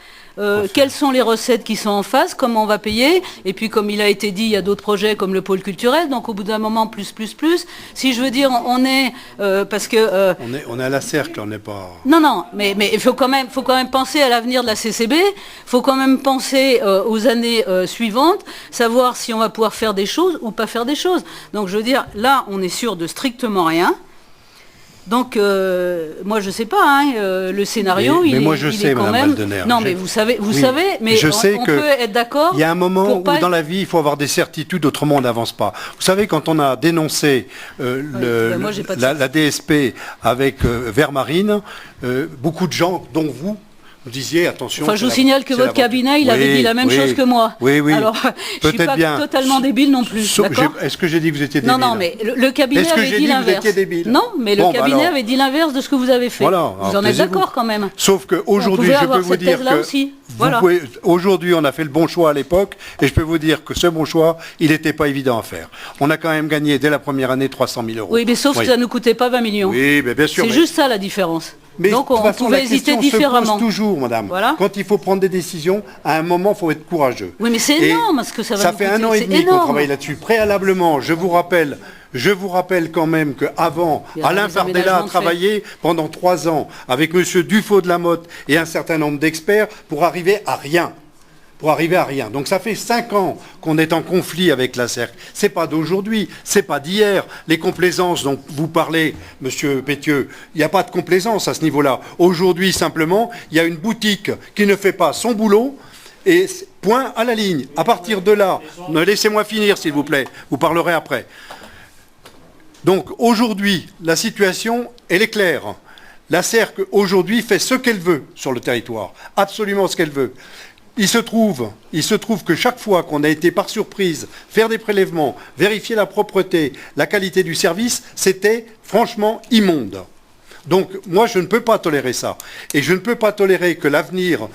Quelles sont les recettes qui sont en face, comment on va payer, et puis comme il a été dit, il y a d'autres projets comme le pôle culturel, donc au bout d'un moment, plus. Si je veux dire, on est... parce que... on est à la cercle, on n'est pas... Non, mais il faut quand même penser à l'avenir de la CCB, il faut quand même penser aux années suivantes, savoir si on va pouvoir faire des choses ou pas faire des choses. Donc je veux dire, là, on est sûr de strictement rien. Donc, moi, je sais pas, hein, le scénario, Mais il moi, est, je il sais, est quand Madame même... Waldener. Non, mais vous savez, Oui, mais je sais on que peut être d'accord. Il y a un moment pour où pas- dans la vie, il faut avoir des certitudes, autrement on n'avance pas. Vous savez, quand on a dénoncé moi, j'ai pas de la DSP avec Vermarine, beaucoup de gens, dont vous disiez, attention... Enfin, je vous c'est signale que c'est votre cabinet, il avait dit la même chose que moi. Oui, oui. Alors, je suis Peut-être pas bien. totalement débile non plus, d'accord. Est-ce que j'ai dit que vous étiez débile? Non, mais le cabinet Est-ce que avait j'ai dit dit que vous l'inverse. étiez débile? Non, mais le Bon, bah cabinet alors. avait dit l'inverse de ce que vous avez fait. Voilà, vous alors en êtes taisez-vous. d'accord quand même. Sauf qu'aujourd'hui, pouvait je avoir peux vous cette dire thèse-là que aussi. Voilà. Aujourd'hui, on a fait le bon choix à l'époque, et je peux vous dire que ce bon choix, il n'était pas évident à faire. On a quand même gagné dès la première année 300 000 euros. Oui, mais sauf Oui. que ça ne nous coûtait pas 20 millions. Oui, mais bien sûr. C'est mais- juste ça la différence. Mais Donc de toute on façon, pouvait la hésiter question différemment. se pose toujours, madame. Voilà. Quand il faut prendre des décisions, à un moment, il faut être courageux. Oui, mais c'est Et énorme ce que ça va Ça nous fait coûter. 1 an et C'est demi qu'on énorme. travaille là-dessus. Préalablement, je vous rappelle quand même qu'avant, Il y a Alain des Fardella aménagements a de fait. travaillé pendant 3 ans avec M. Dufaux de la Motte et un certain nombre d'experts pour arriver à rien. Donc ça fait 5 ans qu'on est en conflit avec la CERC. C'est pas d'aujourd'hui, c'est pas d'hier. Les complaisances dont vous parlez, Monsieur Pétieux, il n'y a pas de complaisance à ce niveau-là. Aujourd'hui, simplement, il y a une boutique qui ne fait pas son boulot et point à la ligne. À partir de là, laissez-moi finir s'il vous plaît, vous parlerez après. Donc aujourd'hui, la situation, elle est claire. La CERC, aujourd'hui, fait ce qu'elle veut sur le territoire, absolument ce qu'elle veut. Il se trouve que chaque fois qu'on a été par surprise faire des prélèvements, vérifier la propreté, la qualité du service, c'était franchement immonde. Donc moi je ne peux pas tolérer ça. Et je ne peux pas tolérer que l'avenir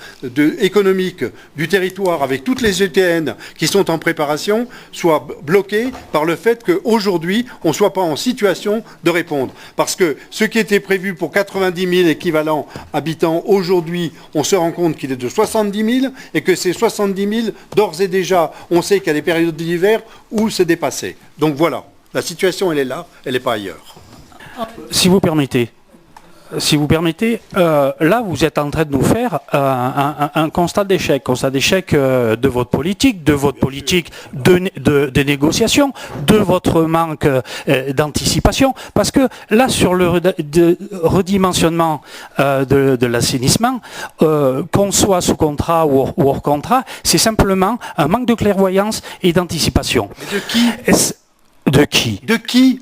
économique du territoire avec toutes les ETN qui sont en préparation soit bloqué par le fait qu'aujourd'hui on ne soit pas en situation de répondre. Parce que ce qui était prévu pour 90 000 équivalents habitants, aujourd'hui on se rend compte qu'il est de 70 000 et que ces 70 000, d'ores et déjà, on sait qu'il y a des périodes d'hiver où c'est dépassé. Donc voilà, la situation elle est là, elle n'est pas ailleurs. Si vous permettez, là vous êtes en train de nous faire un constat d'échec de votre politique, de négociation, de votre manque d'anticipation, parce que là sur le redimensionnement de l'assainissement, qu'on soit sous contrat ou hors contrat, c'est simplement un manque de clairvoyance et d'anticipation. De qui? De qui? De qui?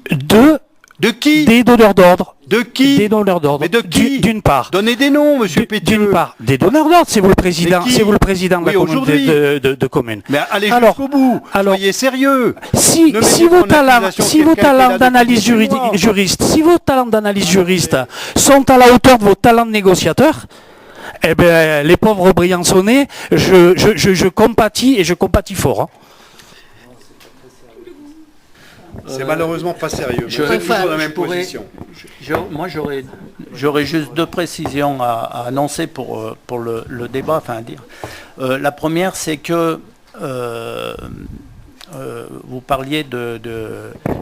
De qui? Des donneurs d'ordre. De qui? Des donneurs d'ordre. Mais de qui? D'une part. Donnez des noms, monsieur Pétieux. D'une part, des donneurs d'ordre, c'est vous le président, Mais qui? c'est vous le président de Oui, la commune aujourd'hui. de commune. Mais allez Alors, jusqu'au bout, soyez sérieux. Si Ne mettez vos pas en talents, accusation si vos quelqu'un qui est talents là d'analyse depuis 18 mois. juriste, si vos talents d'analyse juriste sont à la hauteur de vos talents de négociateur, eh bien, les pauvres Briançonnais, je compatis et je compatis fort. Hein. C'est malheureusement pas sérieux. Je- Vous êtes toujours dans la je même pourrais- position. Moi, j'aurais juste 2 précisions à annoncer pour le débat, enfin à dire. La première, c'est que vous parliez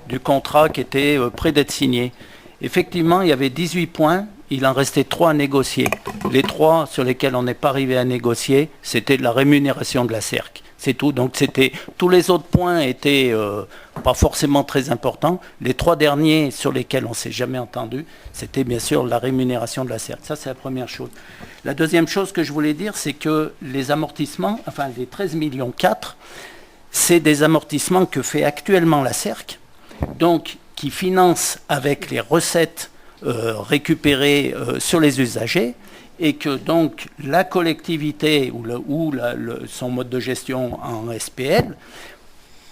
du contrat qui était prêt d'être signé. Effectivement, il y avait 18 points, il en restait 3 à négocier. Les 3 sur lesquels on n'est pas arrivé à négocier, c'était la rémunération de la CERC. C'est tout. Donc tous les autres points étaient pas forcément très importants. Les 3 derniers sur lesquels on ne s'est jamais entendu, c'était bien sûr la rémunération de la CERC. Ça, c'est la première chose. La deuxième chose que je voulais dire, c'est que les amortissements, enfin les 13,4 millions, c'est des amortissements que fait actuellement la CERC, donc qui finance avec les recettes récupérées sur les usagers, et que donc la collectivité ou son mode de gestion en SPL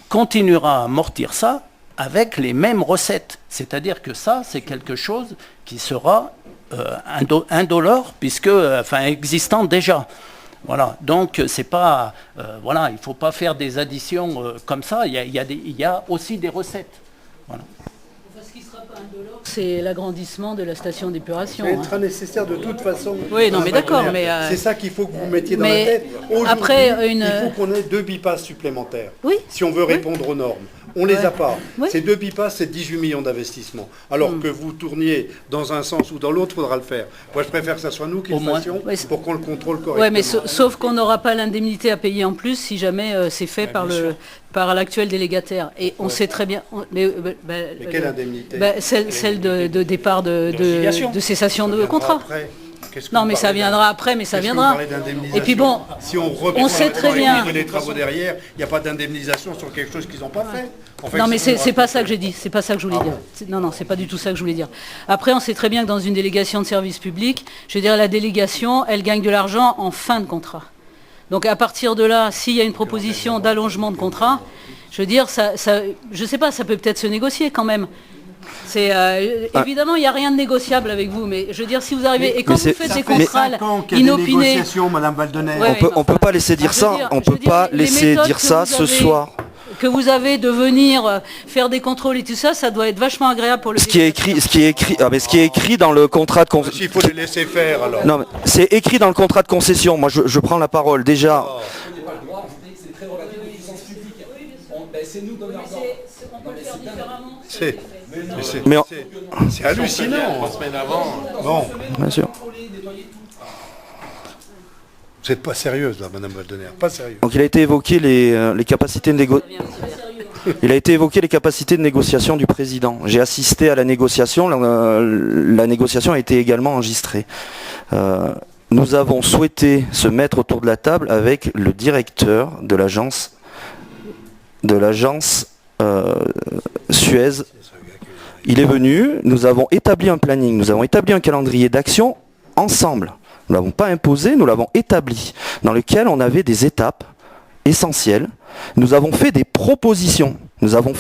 continuera à amortir ça avec les mêmes recettes. C'est-à-dire que ça, c'est quelque chose qui sera indolore, puisque, enfin, existant déjà. Voilà, donc c'est pas, voilà, il ne faut pas faire des additions comme ça, il y a aussi des recettes. Voilà. Ce qui sera pas indolore, c'est l'agrandissement de la station d'épuration. Ça hein. sera nécessaire de toute façon. Oui, non, mais d'accord, mais, C'est ça qu'il faut que vous mettiez dans mais la tête. Aujourd'hui, après, il faut qu'on ait 2 bypass supplémentaires. Oui. Si on veut répondre aux normes. On les a pas. Oui. Ces 2 bypass, c'est 18 millions d'investissements. Alors que vous tourniez dans un sens ou dans l'autre, il faudra le faire. Moi, je préfère que ce soit nous qui Au le moins. fassions Ouais, pour qu'on le contrôle correctement. Ouais, mais sauf qu'on n'aura pas l'indemnité à payer en plus si jamais c'est fait par l'actuel délégataire. Et on sait très bien. Mais quelle indemnité? Celle de départ de cessation de viendra contrat. après. Qu'est-ce que Non, vous mais ça parlez viendra après, mais ça Qu'est-ce que viendra. vous parlez d'indemnisation? Et puis bon, si on reprend on sait très bien. les travaux derrière, il n'y a pas d'indemnisation sur quelque chose qu'ils n'ont pas fait. En fait, Non, mais c'est c'est pas ça que j'ai dit. C'est pas ça que je voulais dire. Non, c'est pas du tout ça que je voulais dire. Après, on sait très bien que dans une délégation de service public, je veux dire, la délégation, elle gagne de l'argent en fin de contrat. Donc à partir de là, s'il y a une proposition d'allongement de contrat, je veux dire, je sais pas, ça peut peut-être se négocier quand même. Évidemment, il n'y a rien de négociable avec vous, mais je veux dire, si vous arrivez... Et quand vous faites des contrats inopinés... Madame Valdener. Ouais, On peut pas laisser dire ça. On peut pas laisser dire ça ce soir. Que vous avez de venir faire des contrôles et tout ça, ça doit être vachement agréable pour le... Ce qui est écrit dans le contrat de concession. Il faut les laisser faire, alors. Non, mais c'est écrit dans le contrat de concession. Moi, je prends la parole. Déjà, C'est hallucinant. Bon, bien sûr. vous n'êtes pas sérieuse, là, Madame Valdener. Pas sérieux. Donc il a été évoqué les capacités de Il a été évoqué les capacités de négociation du président. J'ai assisté à la négociation. La négociation a été également enregistrée. Nous avons souhaité se mettre autour de la table avec le directeur de l'agence Suez. Il est venu, nous avons établi un planning, nous avons établi un calendrier d'action ensemble. Nous ne l'avons pas imposé, nous l'avons établi, dans lequel on avait des étapes essentielles. Nous avons fait des propositions. Nous n'avons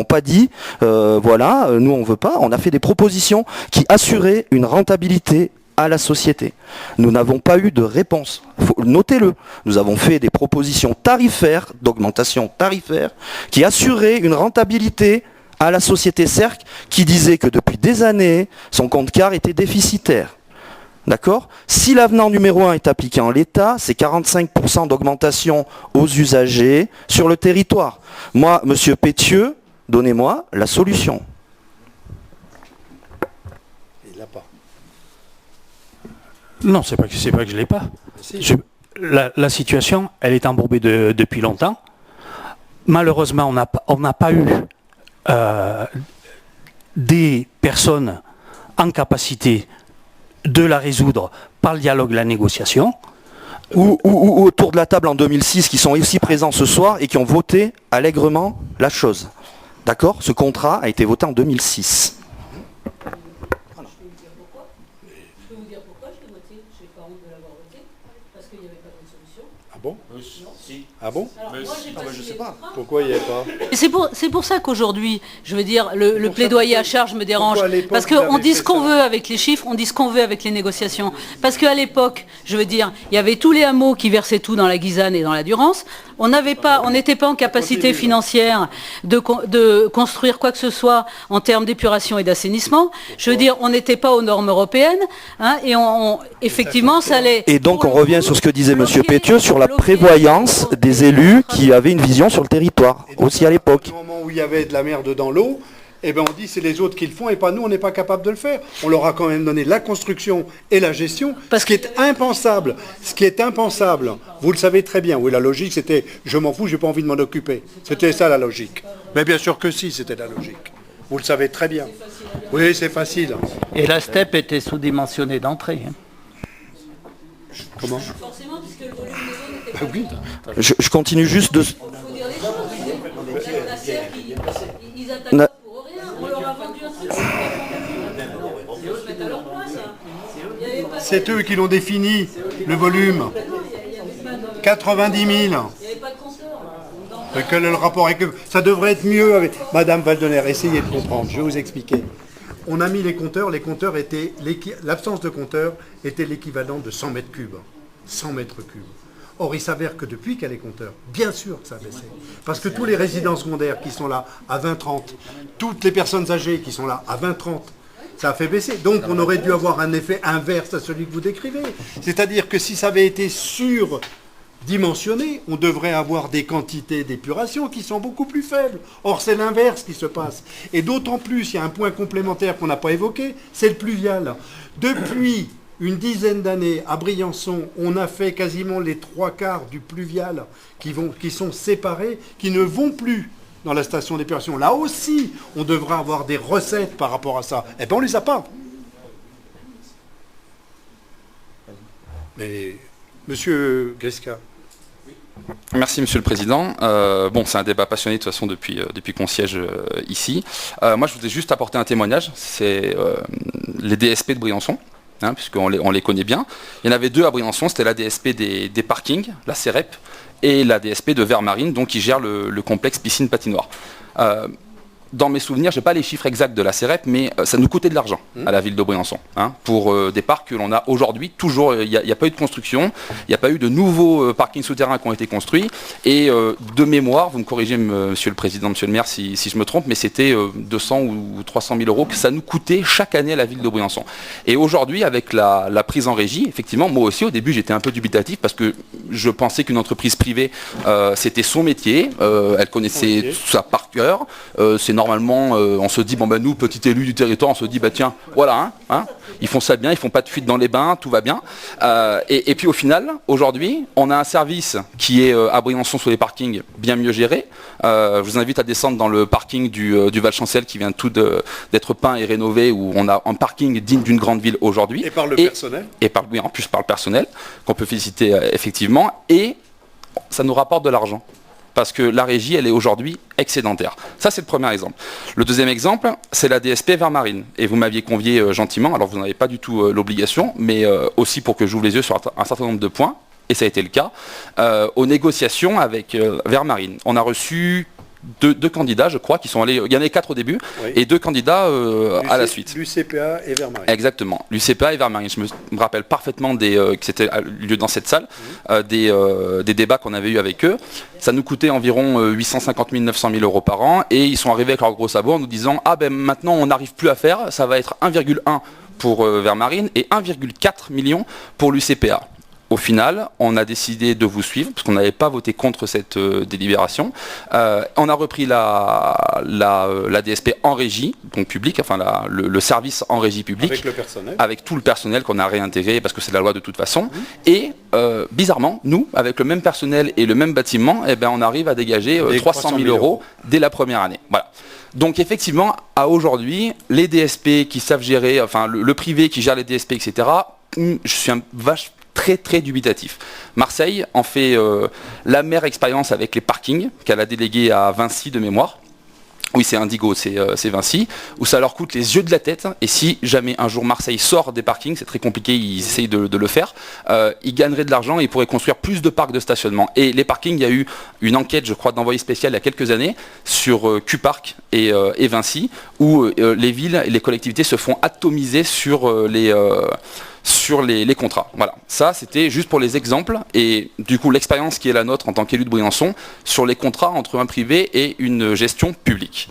pas dit, voilà, nous on ne veut pas. On a fait des propositions qui assuraient une rentabilité à la société. Nous n'avons pas eu de réponse. Notez-le. Nous avons fait des propositions tarifaires, d'augmentation tarifaire, qui assuraient une rentabilité à la société Cerc, qui disait que depuis des années, son compte CAR était déficitaire. D'accord ? Si l'avenant numéro 1 est appliqué en l'état, c'est 45% d'augmentation aux usagers sur le territoire. Moi, monsieur Pétieux, donnez-moi la solution. Il l'a pas. Non, c'est pas que je ne l'ai pas. La situation, elle est embourbée depuis longtemps. Malheureusement, on n'a pas eu des personnes en capacité de la résoudre par le dialogue, la négociation. Ou autour de la table en 2006, qui sont aussi présents ce soir et qui ont voté allègrement la chose. D'accord ? Ce contrat a été voté en 2006. Je peux vous dire pourquoi je l'ai voté. Je n'ai pas honte de l'avoir voté, parce qu'il n'y avait pas de solution. Ah bon? Ah bon? Je sais pas. Pourquoi il n'y avait pas? Et c'est pour ça qu'aujourd'hui, je veux dire, le plaidoyer à charge me dérange. Pourquoi à l'époque, Parce vous qu'on avez dit fait ce qu'on ça veut avec les chiffres, on dit ce qu'on veut avec les négociations. Parce qu'à l'époque, je veux dire, il y avait tous les hameaux qui versaient tout dans la Guisane et dans la Durance. On n'était pas en capacité financière de construire quoi que ce soit en termes d'épuration et d'assainissement. Je veux dire, on n'était pas aux normes européennes. Hein, et effectivement, ça allait... Et donc on revient sur ce que disait monsieur Pétieux, sur la prévoyance des élus qui avaient une vision sur le territoire, aussi à l'époque. Au moment où il y avait de la merde dans l'eau, eh ben on dit c'est les autres qui le font et pas nous, on n'est pas capable de le faire. On leur a quand même donné la construction et la gestion, ce qui est impensable. Ce qui est impensable. Vous le savez très bien. Oui, la logique c'était je m'en fous, j'ai pas envie de m'en occuper. C'était ça la logique. Mais bien sûr que si, c'était la logique. Vous le savez très bien. Oui, c'est facile. Et la STEP était sous-dimensionnée d'entrée. Hein. Comment? Forcément, puisque le volume des zones n'était pas... Oui. Je continue juste de... Il faut dire les choses. La SER, ils attaquent pas pour rien. On leur a vendu un truc. Ils se mettent à leur place. C'est eux qui l'ont défini, le volume. 90 000. Il n'y avait pas de compteur. Quel est le rapport avec... Ça devrait être mieux avec... Madame Valdener, essayez de comprendre, je vais vous expliquer. On a mis les compteurs étaient... L'absence de compteurs était l'équivalent de 100 mètres cubes. 100 mètres cubes. Or, il s'avère que depuis qu'il y a les compteurs, bien sûr que ça a baissé. Parce que tous les résidents secondaires qui sont là à 20-30, toutes les personnes âgées qui sont là à 20-30, ça a fait baisser. Donc, on aurait dû avoir un effet inverse à celui que vous décrivez. C'est-à-dire que si ça avait été sur dimensionné, on devrait avoir des quantités d'épuration qui sont beaucoup plus faibles. Or, c'est l'inverse qui se passe. Et d'autant plus, il y a un point complémentaire qu'on n'a pas évoqué, c'est le pluvial. Depuis une dizaine d'années, à Briançon, on a fait quasiment les 3/4 du pluvial qui sont séparés, qui ne vont plus dans la station d'épuration. Là aussi, on devrait avoir des recettes par rapport à ça. Eh bien, on ne les a pas. Mais, Monsieur Gresca. Merci Monsieur le Président. Bon, c'est un débat passionné de toute façon depuis qu'on siège ici. Moi, je voudrais juste apporter un témoignage. C'est les DSP de Briançon, hein, puisqu'on les connaît bien. Il y en avait deux à Briançon. C'était la DSP des parkings, la CEREP, et la DSP de Vermarine, donc qui gère le complexe piscine-patinoire. Dans mes souvenirs, je n'ai pas les chiffres exacts de la CEREP, mais ça nous coûtait de l'argent à la ville de Briançon, hein, pour des parcs que l'on a aujourd'hui. Toujours, il n'y a pas eu de construction, il n'y a pas eu de nouveaux parkings souterrains qui ont été construits. Et de mémoire, vous me corrigez, Monsieur le Président, Monsieur le Maire, si je me trompe, mais c'était 200 ou 300 000 euros que ça nous coûtait chaque année à la ville de Briançon. Et aujourd'hui, avec la prise en régie, effectivement, moi aussi, au début, j'étais un peu dubitatif parce que je pensais qu'une entreprise privée, c'était son métier, elle connaissait ça par cœur, c'est normalement, on se dit, bon ben nous, petit élu du territoire, on se dit, bah tiens, voilà, hein, ils font ça bien, ils font pas de fuite dans les bains, tout va bien. Et puis au final, aujourd'hui, on a un service qui est à Briançon sur les parkings bien mieux géré. Je vous invite à descendre dans le parking du Val-Chancel qui vient tout d'être peint et rénové, où on a un parking digne d'une grande ville aujourd'hui. Et par le personnel. Et oui, en plus par le personnel, qu'on peut féliciter effectivement, et ça nous rapporte de l'argent. Parce que la régie, elle est aujourd'hui excédentaire. Ça, c'est le premier exemple. Le deuxième exemple, c'est la DSP Vermarine. Et vous m'aviez convié gentiment, alors vous n'en avez pas du tout l'obligation, mais aussi pour que j'ouvre les yeux sur un certain nombre de points, et ça a été le cas, aux négociations avec Vermarine. On a reçu deux candidats, je crois, qui sont allés. Il y en avait 4 au début, oui. Et 2 candidats à la suite. L'UCPA et Vermarine. Exactement, l'UCPA et Vermarine. Je me rappelle parfaitement que c'était lieu dans cette salle, des débats qu'on avait eu avec eux. Ça nous coûtait environ 850 000, 900 000 euros par an, et ils sont arrivés avec leur gros sabot en nous disant « Ah ben maintenant on n'arrive plus à faire, ça va être 1,1 pour Vermarine et 1,4 million pour l'UCPA ». Au final, on a décidé de vous suivre, parce qu'on n'avait pas voté contre cette délibération. On a repris la DSP en régie, donc publique, enfin le service en régie publique. Avec le personnel. Avec tout le personnel qu'on a réintégré, parce que c'est la loi de toute façon. Et bizarrement, nous, avec le même personnel et le même bâtiment, eh ben, on arrive à dégager 300 000 euros dès la première année. Voilà. Donc effectivement, à aujourd'hui, les DSP qui savent gérer, enfin le privé qui gère les DSP, etc., je suis un très très dubitatif. Marseille en fait l'amère expérience avec les parkings qu'elle a délégués à Vinci de mémoire. Oui, c'est Indigo, c'est Vinci, où ça leur coûte les yeux de la tête. Et si jamais un jour Marseille sort des parkings, c'est très compliqué, ils essayent de le faire, ils gagneraient de l'argent et ils pourraient construire plus de parcs de stationnement. Et les parkings, il y a eu une enquête, je crois, d'envoyé spécial il y a quelques années sur Q-Park et Vinci, où les villes et les collectivités se font atomiser sur les contrats. Voilà, ça c'était juste pour les exemples, et du coup l'expérience qui est la nôtre en tant qu'élu de Briançon sur les contrats entre un privé et une gestion publique.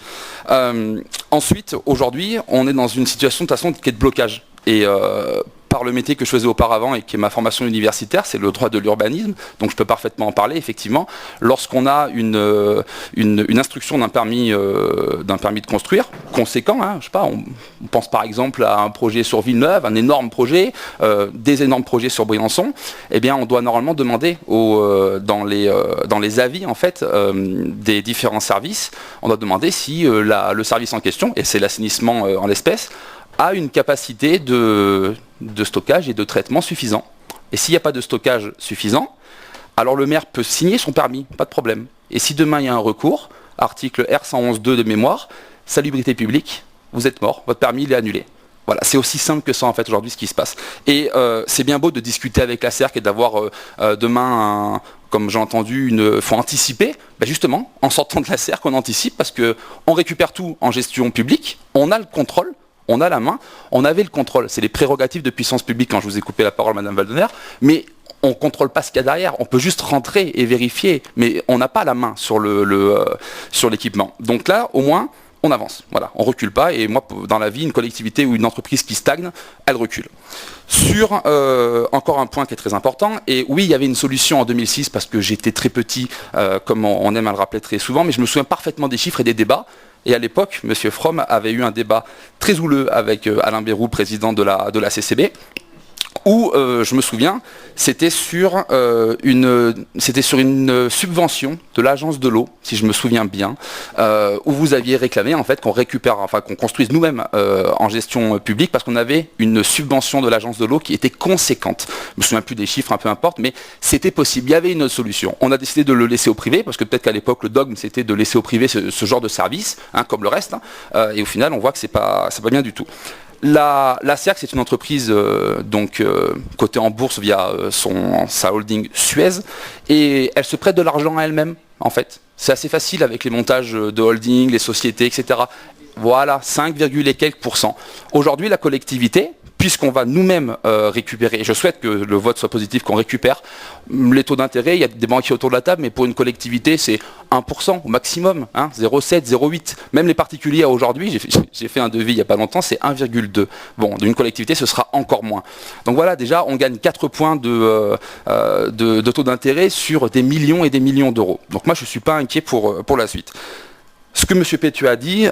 Ensuite, aujourd'hui, on est dans une situation de toute façon qui est de blocage. Et par le métier que je faisais auparavant et qui est ma formation universitaire, c'est le droit de l'urbanisme, donc je peux parfaitement en parler, effectivement. Lorsqu'on a une instruction d'un permis de construire, conséquent, hein, je sais pas, on pense par exemple à un projet sur Villeneuve, un énorme projet, des énormes projets sur Briançon, eh bien on doit normalement demander dans les avis en fait des différents services, on doit demander si le service en question, et c'est l'assainissement en l'espèce, a une capacité de stockage et de traitement suffisant. Et s'il n'y a pas de stockage suffisant, alors le maire peut signer son permis, pas de problème. Et si demain il y a un recours, article R111.2 de mémoire, salubrité publique, vous êtes mort, votre permis il est annulé. Voilà, c'est aussi simple que ça en fait aujourd'hui ce qui se passe. Et c'est bien beau de discuter avec la CERC et d'avoir demain comme j'ai entendu, faut anticiper. Ben justement, en sortant de la CERC, on anticipe parce qu'on récupère tout en gestion publique, on a le contrôle, on a la main, on avait le contrôle. C'est les prérogatives de puissance publique quand je vous ai coupé la parole, Madame Valdener, mais on ne contrôle pas ce qu'il y a derrière. On peut juste rentrer et vérifier, mais on n'a pas la main sur l'équipement. Donc là, au moins, on avance. Voilà, on recule pas. Et moi, dans la vie, une collectivité ou une entreprise qui stagne, elle recule. Sur encore un point qui est très important, et oui, il y avait une solution en 2006 parce que j'étais très petit, comme on aime à le rappeler très souvent, mais je me souviens parfaitement des chiffres et des débats. Et à l'époque, M. Fromm avait eu un débat très houleux avec Alain Bérou, président de la CCB, où je me souviens, c'était sur une subvention de l'agence de l'eau, si je me souviens bien, où vous aviez réclamé en fait qu'on récupère, enfin qu'on construise nous-mêmes en gestion publique, parce qu'on avait une subvention de l'agence de l'eau qui était conséquente. Je me souviens plus des chiffres, peu importe, mais c'était possible. Il y avait une autre solution. On a décidé de le laisser au privé, parce que peut-être qu'à l'époque le dogme c'était de laisser au privé ce genre de service, comme le reste, et au final on voit que c'est pas bien du tout. La CERC, c'est une entreprise cotée en bourse via sa holding Suez, et elle se prête de l'argent à elle-même, en fait. C'est assez facile avec les montages de holding, les sociétés, etc. Voilà, 5, et quelques %. Aujourd'hui, la collectivité, puisqu'on va nous-mêmes récupérer, et je souhaite que le vote soit positif, qu'on récupère les taux d'intérêt, il y a des banquiers autour de la table, mais pour une collectivité, c'est 1% au maximum, 0,7, 0,8. Même les particuliers aujourd'hui, j'ai fait un devis il n'y a pas longtemps, c'est 1,2. Bon, d'une collectivité, ce sera encore moins. Donc voilà, déjà, on gagne 4 points de taux d'intérêt sur des millions et des millions d'euros. Donc moi, je ne suis pas inquiet pour la suite. Ce que M. Pétu a dit